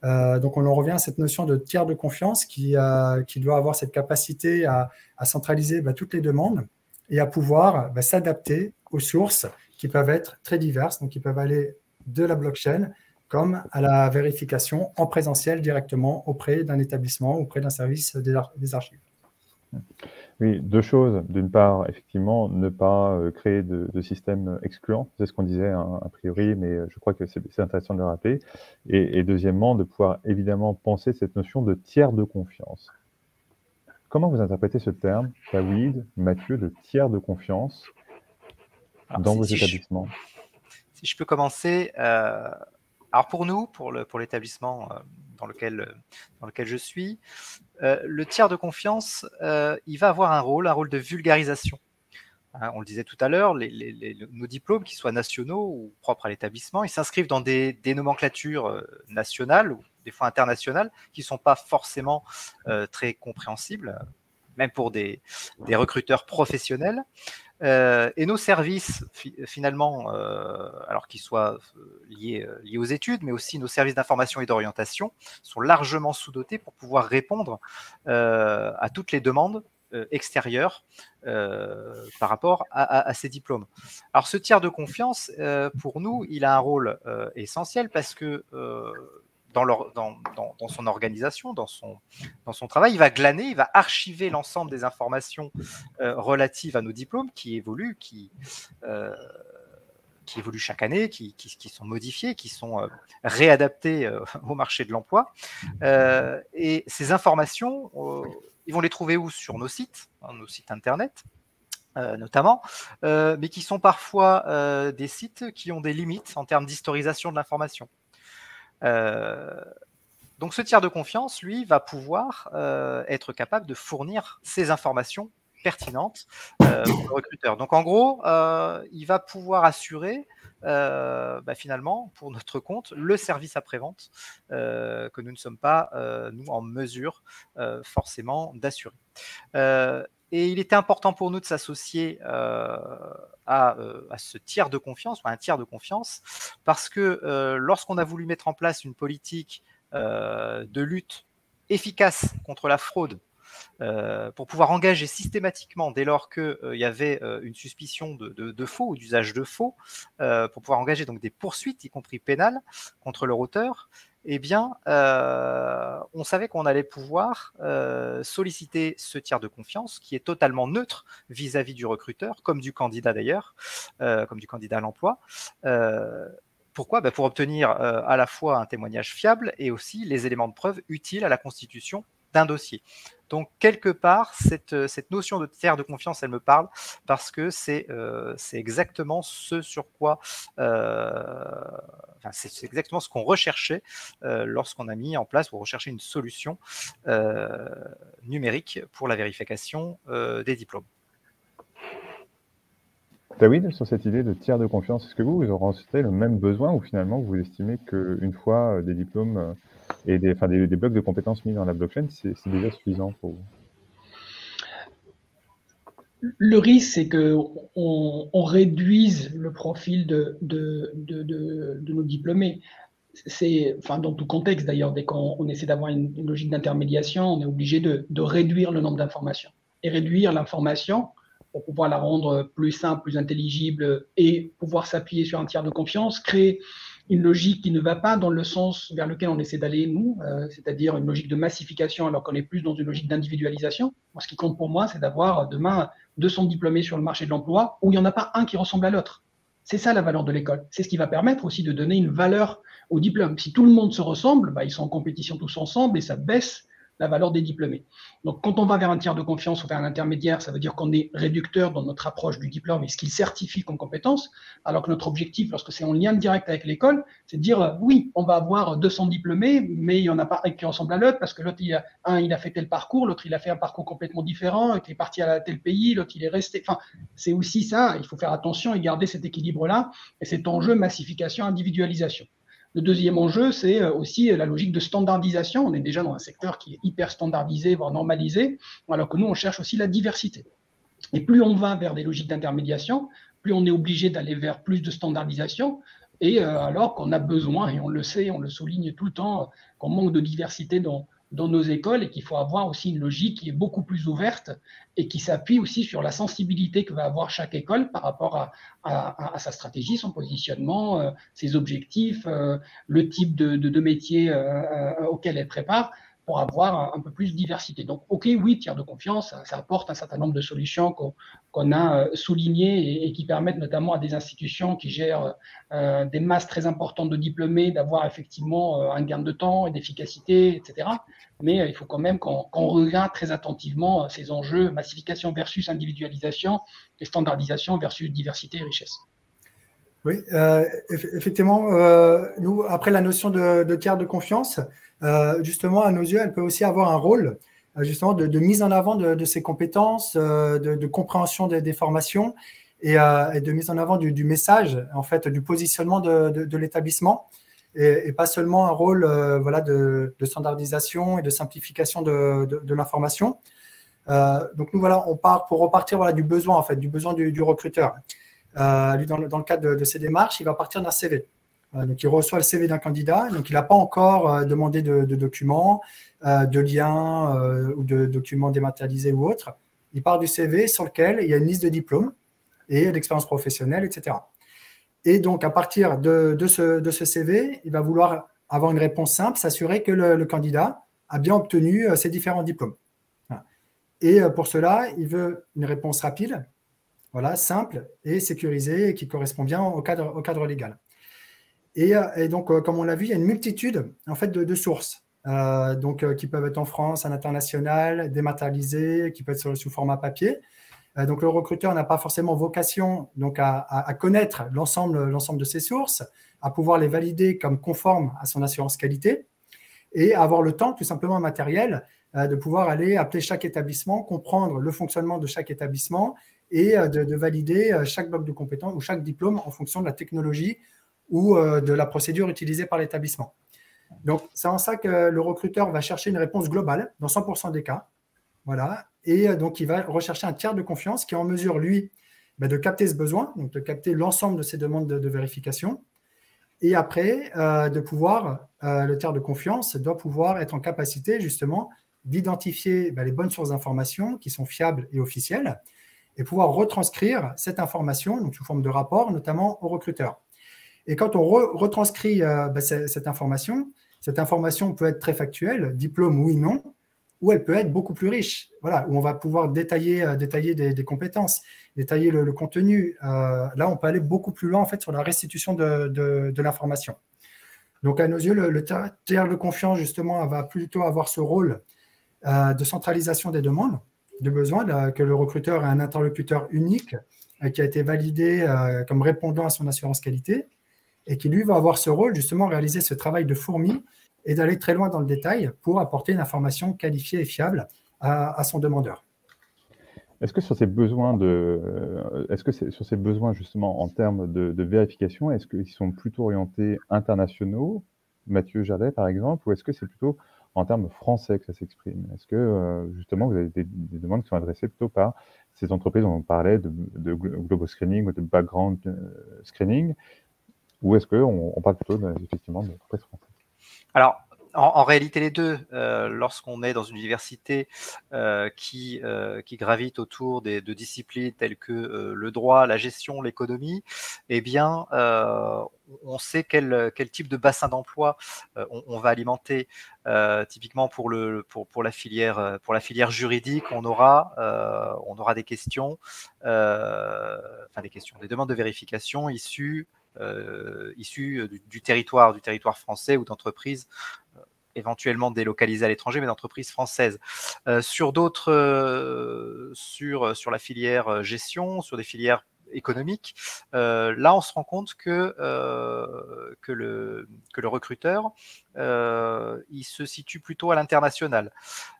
Donc, on en revient à cette notion de tiers de confiance qui doit avoir cette capacité à centraliser toutes les demandes et à pouvoir s'adapter aux sources qui peuvent être très diverses, donc qui peuvent aller de la blockchain comme à la vérification en présentiel directement auprès d'un établissement, auprès d'un service des archives. Oui, 2 choses. D'une part, effectivement, ne pas créer de système excluant. C'est ce qu'on disait hein, a priori, mais je crois que c'est intéressant de le rappeler. Et deuxièmement, de pouvoir évidemment penser cette notion de tiers de confiance. Comment vous interprétez ce terme, Tawhid, Mathieu, de tiers de confiance dans vos établissements? Si je peux commencer, alors pour nous, pour l'établissement dans lequel je suis, le tiers de confiance, il va avoir un rôle de vulgarisation. Hein, on le disait tout à l'heure, nos diplômes, qu'ils soient nationaux ou propres à l'établissement, ils s'inscrivent dans des nomenclatures nationales ou des fois internationales qui ne sont pas forcément très compréhensibles, même pour des recruteurs professionnels. Et nos services, finalement, alors qu'ils soient liés aux études, mais aussi nos services d'information et d'orientation, sont largement sous-dotés pour pouvoir répondre à toutes les demandes extérieures par rapport à ces diplômes. Alors, ce tiers de confiance, pour nous, il a un rôle essentiel parce que dans son organisation, dans son travail, il va glaner, il va archiver l'ensemble des informations relatives à nos diplômes qui évoluent, qui évoluent chaque année, qui sont modifiées, qui sont réadaptées au marché de l'emploi. Et ces informations, ils vont les trouver où? Sur nos sites internet, notamment, mais qui sont parfois des sites qui ont des limites en termes d'historisation de l'information. Donc ce tiers de confiance, lui, va pouvoir être capable de fournir ces informations pertinentes pour le recruteur. Donc en gros, il va pouvoir assurer finalement, pour notre compte, le service après-vente que nous ne sommes pas, nous, en mesure forcément d'assurer. Et il était important pour nous de s'associer à ce tiers de confiance, ou à un tiers de confiance, parce que lorsqu'on a voulu mettre en place une politique de lutte efficace contre la fraude, pour pouvoir engager systématiquement, dès lors qu'il y avait une suspicion de faux ou d'usage de faux, pour pouvoir engager donc des poursuites, y compris pénales, contre leur auteur, eh bien, on savait qu'on allait pouvoir solliciter ce tiers de confiance qui est totalement neutre vis-à-vis du recruteur, comme du candidat d'ailleurs, comme du candidat à l'emploi. Pourquoi? Pour obtenir à la fois un témoignage fiable et aussi les éléments de preuve utiles à la constitution d'un dossier. Donc, quelque part, cette notion de tiers de confiance, elle me parle parce que c'est exactement ce sur quoi, c'est exactement ce qu'on recherchait lorsqu'on a mis en place ou recherché une solution numérique pour la vérification des diplômes. Tawhid, sur cette idée de tiers de confiance, est-ce que vous ressentez le même besoin ou finalement vous estimez qu'une fois des diplômes et des blocs de compétences mis dans la blockchain, c'est déjà suffisant pour vous? Le risque, c'est qu'on réduise le profil de nos diplômés. enfin, dans tout contexte d'ailleurs, dès qu'on essaie d'avoir une logique d'intermédiation, on est obligé de réduire le nombre d'informations. Et réduire l'information pour pouvoir la rendre plus simple, plus intelligible et pouvoir s'appuyer sur un tiers de confiance, créer une logique qui ne va pas dans le sens vers lequel on essaie d'aller, nous, c'est-à-dire une logique de massification alors qu'on est plus dans une logique d'individualisation. Moi, ce qui compte pour moi, c'est d'avoir demain 200 diplômés sur le marché de l'emploi où il n'y en a pas un qui ressemble à l'autre. C'est ça la valeur de l'école. C'est ce qui va permettre aussi de donner une valeur au diplôme. Si tout le monde se ressemble, ils sont en compétition tous ensemble et ça baisse la valeur des diplômés. Donc, quand on va vers un tiers de confiance ou vers un intermédiaire, ça veut dire qu'on est réducteur dans notre approche du diplôme et ce qu'il certifie comme compétence, alors que notre objectif, lorsque c'est en lien direct avec l'école, c'est de dire, oui, on va avoir 200 diplômés, mais il n'y en a pas un qui ressemble à l'autre, parce que l'autre, il a fait tel parcours, l'autre, il a fait un parcours complètement différent, l'autre, il est parti à tel pays, l'autre, il est resté. Enfin, c'est aussi ça, il faut faire attention et garder cet équilibre-là, et cet enjeu massification, individualisation. Le deuxième enjeu, c'est aussi la logique de standardisation. On est déjà dans un secteur qui est hyper standardisé, voire normalisé, alors que nous, on cherche aussi la diversité. Et plus on va vers des logiques d'intermédiation, plus on est obligé d'aller vers plus de standardisation, et alors qu'on a besoin, et on le sait, on le souligne tout le temps, qu'on manque de diversité dans nos écoles et qu'il faut avoir aussi une logique qui est beaucoup plus ouverte et qui s'appuie aussi sur la sensibilité que va avoir chaque école par rapport à sa stratégie, son positionnement, ses objectifs, le type de métier auquel elle prépare pour avoir un peu plus de diversité. Donc, OK, oui, tiers de confiance, ça apporte un certain nombre de solutions qu'on a soulignées et qui permettent notamment à des institutions qui gèrent des masses très importantes de diplômés d'avoir effectivement un gain de temps et d'efficacité, etc. Mais il faut quand même qu'on regarde très attentivement ces enjeux, massification versus individualisation et standardisation versus diversité et richesse. Oui, effectivement, nous, après la notion de tiers de confiance, justement, à nos yeux, elle peut aussi avoir un rôle justement de mise en avant de ces compétences, de compréhension des formations et de mise en avant du message, en fait, du positionnement de l'établissement et pas seulement un rôle voilà, de standardisation et de simplification de l'information. Donc, nous, voilà, on part pour repartir voilà, du besoin, en fait, du besoin du recruteur. Lui, dans le cadre de ces démarches, il va partir d'un CV. Donc, il reçoit le CV d'un candidat. Donc, il n'a pas encore demandé de documents, de liens ou de documents dématérialisés ou autres. Il part du CV sur lequel il y a une liste de diplômes et d'expériences professionnelles, etc. Et donc, à partir de ce CV, il va vouloir avoir une réponse simple, s'assurer que le candidat a bien obtenu ces différents diplômes. Et pour cela, il veut une réponse rapide, voilà, simple et sécurisé et qui correspond bien au cadre légal. Et donc, comme on l'a vu, il y a une multitude en fait, de sources qui peuvent être en France, à l'international, dématérialisées, qui peuvent être sous format papier. Donc, le recruteur n'a pas forcément vocation donc, à connaître l'ensemble de ces sources, à pouvoir les valider comme conformes à son assurance qualité et avoir le temps, tout simplement matériel, de pouvoir aller appeler chaque établissement, comprendre le fonctionnement de chaque établissement et de valider chaque bloc de compétences ou chaque diplôme en fonction de la technologie ou de la procédure utilisée par l'établissement. Donc, c'est en ça que le recruteur va chercher une réponse globale dans 100% des cas. Voilà. Et donc, il va rechercher un tiers de confiance qui est en mesure, lui, de capter ce besoin, donc de capter l'ensemble de ces demandes de vérification. Et après, le tiers de confiance doit pouvoir être en capacité, justement, d'identifier les bonnes sources d'informations qui sont fiables et officielles et pouvoir retranscrire cette information donc sous forme de rapport, notamment au recruteur. Et quand on retranscrit cette information peut être très factuelle, diplôme oui, non, ou elle peut être beaucoup plus riche, voilà, où on va pouvoir détailler des compétences, détailler le contenu. Là, on peut aller beaucoup plus loin en fait, sur la restitution de l'information. Donc, à nos yeux, le tiers de confiance, justement, va plutôt avoir ce rôle de centralisation des demandes, de besoin, que le recruteur ait un interlocuteur unique qui a été validé comme répondant à son assurance qualité et qui, lui, va avoir ce rôle, justement, réaliser ce travail de fourmi et d'aller très loin dans le détail pour apporter une information qualifiée et fiable à son demandeur. Est-ce que sur ces besoins justement en termes de vérification, est-ce qu'ils sont plutôt orientés internationaux, Mathieu Jardet par exemple, ou est-ce que c'est plutôt en termes français que ça s'exprime? Est-ce que justement vous avez des demandes qui sont adressées plutôt par ces entreprises dont on parlait de Global Screening ou de Background Screening, Ou est-ce qu'on parle plutôt effectivement d'entreprise française? Alors, en réalité, les deux. Lorsqu'on est dans une université qui gravite autour de disciplines telles que le droit, la gestion, l'économie, eh bien, on sait quel type de bassin d'emploi on va alimenter. Typiquement pour la filière juridique, on aura des questions, des demandes de vérification issues du territoire français ou d'entreprises éventuellement délocalisées à l'étranger, mais d'entreprises françaises. Sur la filière gestion, sur des filières économiques, là on se rend compte que le recruteur il se situe plutôt à l'international,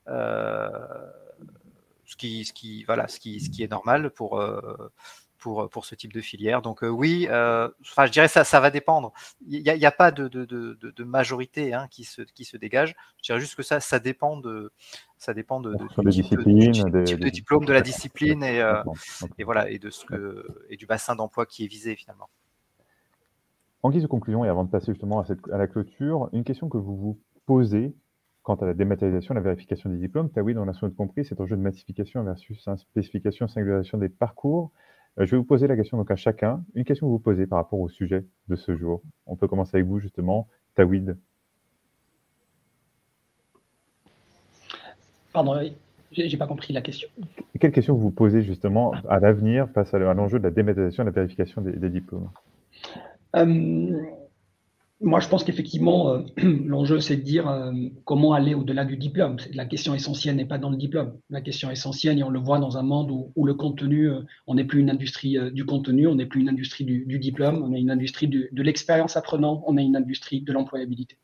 ce qui est normal pour ce type de filière. Donc oui, je dirais ça va dépendre. Il n'y a pas de majorité qui se dégage. Je dirais juste que ça dépend du type de diplôme, de la discipline et voilà, et du bassin d'emploi qui est visé finalement. En guise de conclusion, et avant de passer justement à la clôture, une question que vous vous posez quant à la dématérialisation, la vérification des diplômes. Tawhid, on a sans doute compris cet enjeu de massification versus spécification, singularisation des parcours. Je vais vous poser la question donc à chacun. Une question que vous posez par rapport au sujet de ce jour. On peut commencer avec vous justement, Tawhid. Pardon, j'ai pas compris la question. Quelle question vous vous posez justement à l'avenir face à l'enjeu de la dématérialisation et de la vérification des diplômes? Moi, je pense qu'effectivement, l'enjeu, c'est de dire comment aller au-delà du diplôme. La question essentielle n'est pas dans le diplôme. La question essentielle, et on le voit dans un monde où le contenu, on n'est plus une industrie du contenu, on n'est plus une industrie du diplôme, on est une industrie de l'expérience apprenant, on est une industrie de l'employabilité.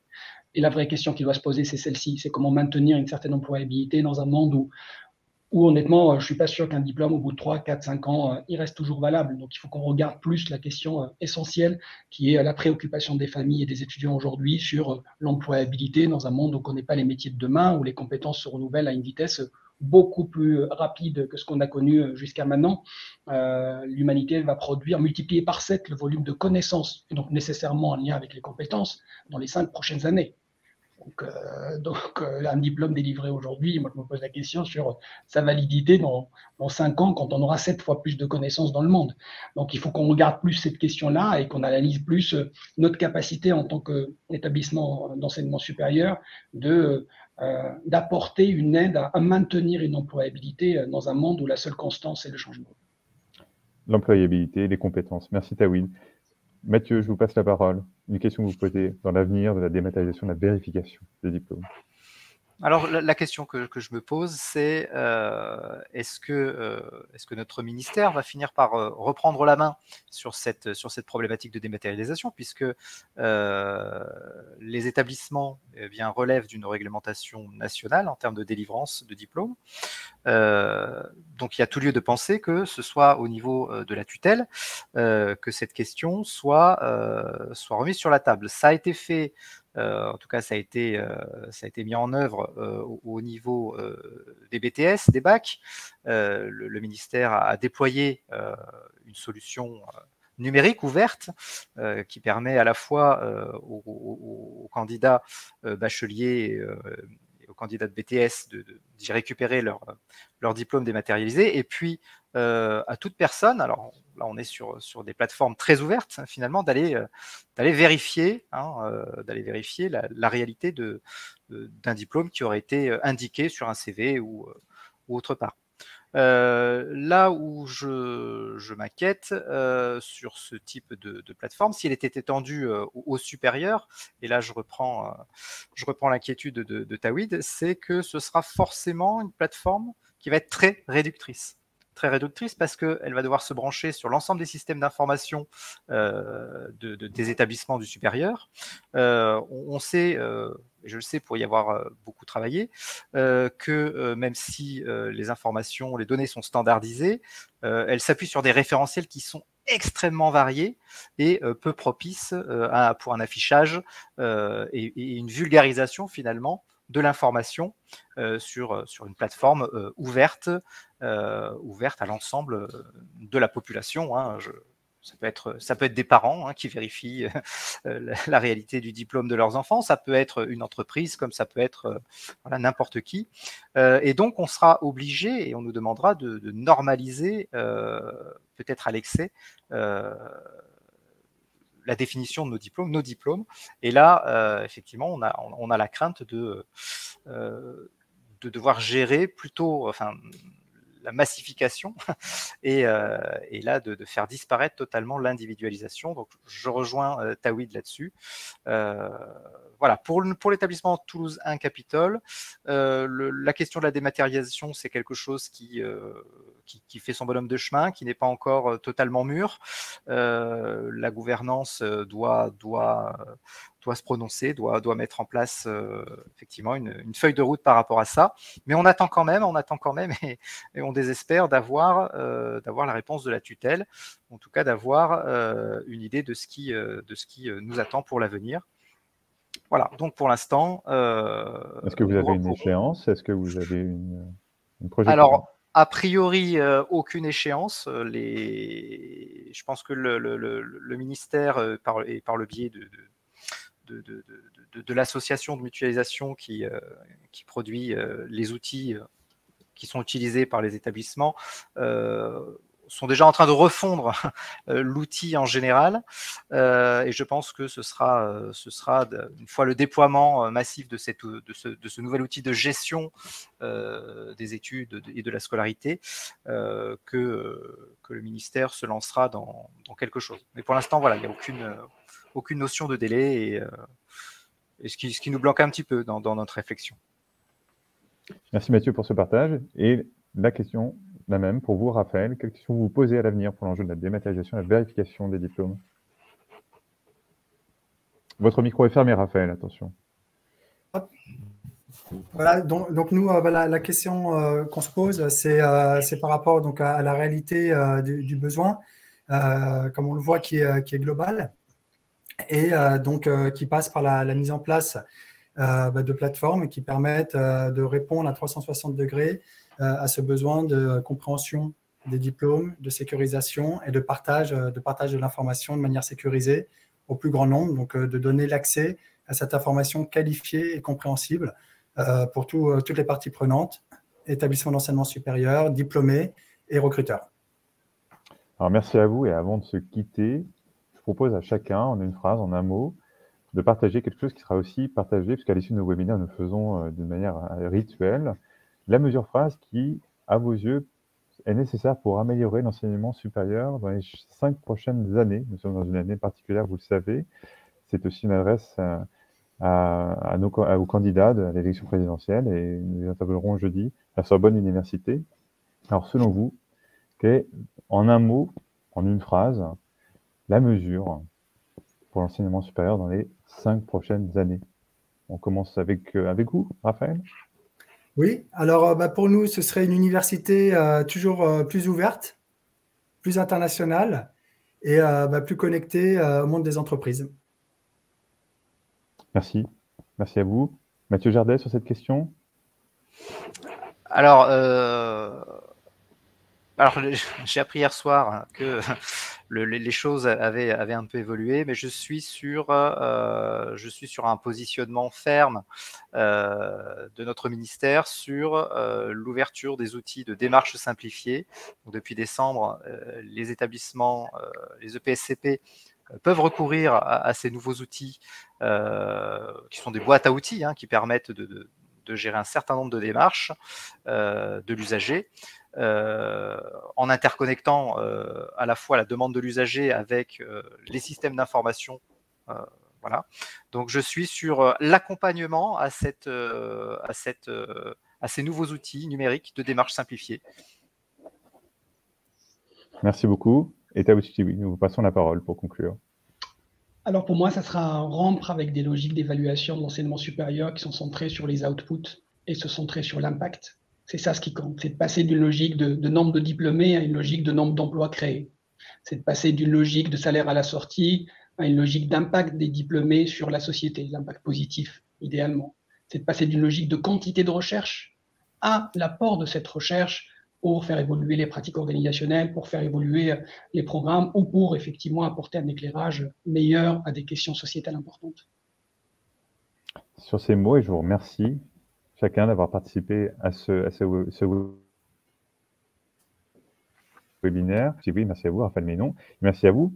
Et la vraie question qui doit se poser, c'est celle-ci, c'est comment maintenir une certaine employabilité dans un monde où honnêtement, je ne suis pas sûr qu'un diplôme, au bout de 3, 4, 5 ans, il reste toujours valable. Donc, il faut qu'on regarde plus la question essentielle qui est la préoccupation des familles et des étudiants aujourd'hui sur l'employabilité dans un monde où on ne connaît pas les métiers de demain, où les compétences se renouvellent à une vitesse beaucoup plus rapide que ce qu'on a connu jusqu'à maintenant. L'humanité va multiplier par 7 le volume de connaissances, et donc nécessairement en lien avec les compétences, dans les 5 prochaines années. Donc, un diplôme délivré aujourd'hui, moi je me pose la question sur sa validité dans 5 ans quand on aura 7 fois plus de connaissances dans le monde. Donc il faut qu'on regarde plus cette question-là et qu'on analyse plus notre capacité en tant qu'établissement d'enseignement supérieur d'apporter une aide à maintenir une employabilité dans un monde où la seule constance est le changement. L'employabilité, les compétences. Merci Tawhid. Mathieu, je vous passe la parole. Une question que vous posez dans l'avenir de la dématérialisation, de la vérification des diplômes. Alors, la question que je me pose, c'est est-ce que notre ministère va finir par reprendre la main sur cette problématique de dématérialisation, puisque les établissements relèvent d'une réglementation nationale en termes de délivrance de diplômes. Donc, il y a tout lieu de penser que ce soit au niveau de la tutelle que cette question soit remise sur la table. Ça a été fait. En tout cas, ça a été mis en œuvre au niveau des BTS, des bacs. Le ministère a déployé une solution numérique ouverte qui permet à la fois aux candidats bacheliers et aux candidats de BTS d'y récupérer leur diplôme dématérialisé, et puis à toute personne, alors là on est sur des plateformes très ouvertes finalement, d'aller vérifier la réalité d'un diplôme qui aurait été indiqué sur un CV ou autre part. Là où je m'inquiète sur ce type de plateforme, s'il était étendu au supérieur, et là je reprends l'inquiétude de Tawhid, c'est que ce sera forcément une plateforme qui va être très réductrice parce qu'elle va devoir se brancher sur l'ensemble des systèmes d'information des établissements du supérieur. On sait, je le sais pour y avoir beaucoup travaillé, que même si les informations, les données sont standardisées, elles s'appuient sur des référentiels qui sont extrêmement variés et peu propices pour un affichage et une vulgarisation finalement de l'information sur une plateforme ouverte à l'ensemble de la population. ça peut être des parents qui vérifient la réalité du diplôme de leurs enfants, ça peut être une entreprise, comme ça peut être voilà, n'importe qui. Et donc, on sera obligé et on nous demandera de normaliser, peut-être à l'excès, la définition de nos diplômes. Et là, effectivement, on a la crainte de devoir gérer plutôt, enfin, la massification et là de faire disparaître totalement l'individualisation. Donc je rejoins Tawhid là-dessus. Voilà, pour l'établissement Toulouse 1 Capitole, la question de la dématérialisation, c'est quelque chose qui fait son bonhomme de chemin, qui n'est pas encore totalement mûr. La gouvernance doit se prononcer, doit mettre en place effectivement une feuille de route par rapport à ça. Mais on attend quand même et on désespère d'avoir la réponse de la tutelle, en tout cas d'avoir une idée de ce qui nous attend pour l'avenir. Voilà, donc pour l'instant... Est-ce que vous avez une échéance? Est-ce que vous avez une projection? Alors, a priori, aucune échéance. Je pense que le ministère, par le biais de l'association de mutualisation qui produit les outils qui sont utilisés par les établissements, sont déjà en train de refondre l'outil en général, et je pense que ce sera une fois le déploiement massif de ce nouvel outil de gestion des études et de la scolarité que le ministère se lancera dans quelque chose. Mais pour l'instant, voilà, il n'y a aucune notion de délai, et ce qui nous bloque un petit peu dans notre réflexion. Merci Mathieu pour ce partage. Et la question, la même pour vous, Raphaël. Quelles questions vous posez à l'avenir pour l'enjeu de la dématérialisation et la vérification des diplômes? Votre micro est fermé, Raphaël, attention. Voilà, donc nous, la question qu'on se pose, c'est par rapport donc, à la réalité du besoin, comme on le voit, qui est global, et donc qui passe par la mise en place de plateformes qui permettent de répondre à 360 degrés à ce besoin de compréhension des diplômes, de sécurisation et de partage de l'information de manière sécurisée au plus grand nombre, donc de donner l'accès à cette information qualifiée et compréhensible pour toutes les parties prenantes, établissements d'enseignement supérieur, diplômés et recruteurs. Alors merci à vous, et avant de se quitter, je propose à chacun, en une phrase, en un mot, de partager quelque chose qui sera aussi partagé, puisqu'à l'issue de nos webinaires, nous faisons d'une manière rituelle, la mesure phrase qui, à vos yeux, est nécessaire pour améliorer l'enseignement supérieur dans les 5 prochaines années. Nous sommes dans une année particulière, vous le savez. C'est aussi une adresse aux candidats à l'élection présidentielle, et nous les interpellerons jeudi à la Sorbonne Université. Alors, selon vous, quelle est, en un mot, en une phrase, la mesure pour l'enseignement supérieur dans les 5 prochaines années? On commence avec vous, Raphaël. Oui, alors pour nous, ce serait une université toujours plus ouverte, plus internationale et plus connectée au monde des entreprises. Merci. Merci à vous. Mathieu Jardet, sur cette question? Alors j'ai appris hier soir que les choses avaient un peu évolué, mais je suis sur un positionnement ferme de notre ministère sur l'ouverture des outils de démarche simplifiée. Donc, depuis décembre, les établissements, les EPSCP peuvent recourir à ces nouveaux outils qui sont des boîtes à outils qui permettent de gérer un certain nombre de démarches de l'usager. En interconnectant à la fois la demande de l'usager avec les systèmes d'information. Voilà. Donc, je suis sur l'accompagnement à ces nouveaux outils numériques de démarche simplifiée. Merci beaucoup. Et Tawhid, nous vous passons la parole pour conclure. Alors pour moi, ça sera rompre avec des logiques d'évaluation de l'enseignement supérieur qui sont centrées sur les outputs et se centrer sur l'impact. C'est ça ce qui compte, c'est de passer d'une logique de nombre de diplômés à une logique de nombre d'emplois créés. C'est de passer d'une logique de salaire à la sortie à une logique d'impact des diplômés sur la société, l'impact positif, idéalement. C'est de passer d'une logique de quantité de recherche à l'apport de cette recherche pour faire évoluer les pratiques organisationnelles, pour faire évoluer les programmes ou pour effectivement apporter un éclairage meilleur à des questions sociétales importantes. Sur ces mots, et je vous remercie chacun d'avoir participé à ce webinaire. Oui, merci à vous, Raphaël Ménon. Merci à vous,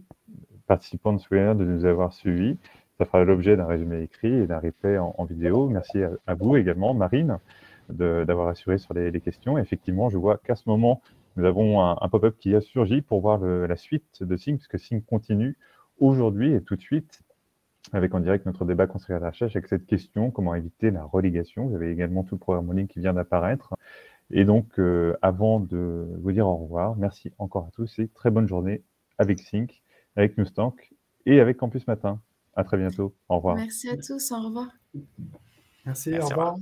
participants de ce webinaire, de nous avoir suivis. Ça fera l'objet d'un résumé écrit et d'un replay en vidéo. Merci à vous également, Marine, d'avoir assuré sur les questions. Et effectivement, je vois qu'à ce moment, nous avons un pop-up qui a surgi pour voir la suite de Sync, puisque Sync continue aujourd'hui et tout de suite avec en direct notre débat consacré à la recherche avec cette question, comment éviter la relégation. Vous avez également tout le programme en ligne qui vient d'apparaître. Et donc, avant de vous dire au revoir, merci encore à tous et très bonne journée avec Sync, avec Newstank et avec Campus Matin. À très bientôt. Au revoir. Merci à tous. Au revoir. Merci, au revoir.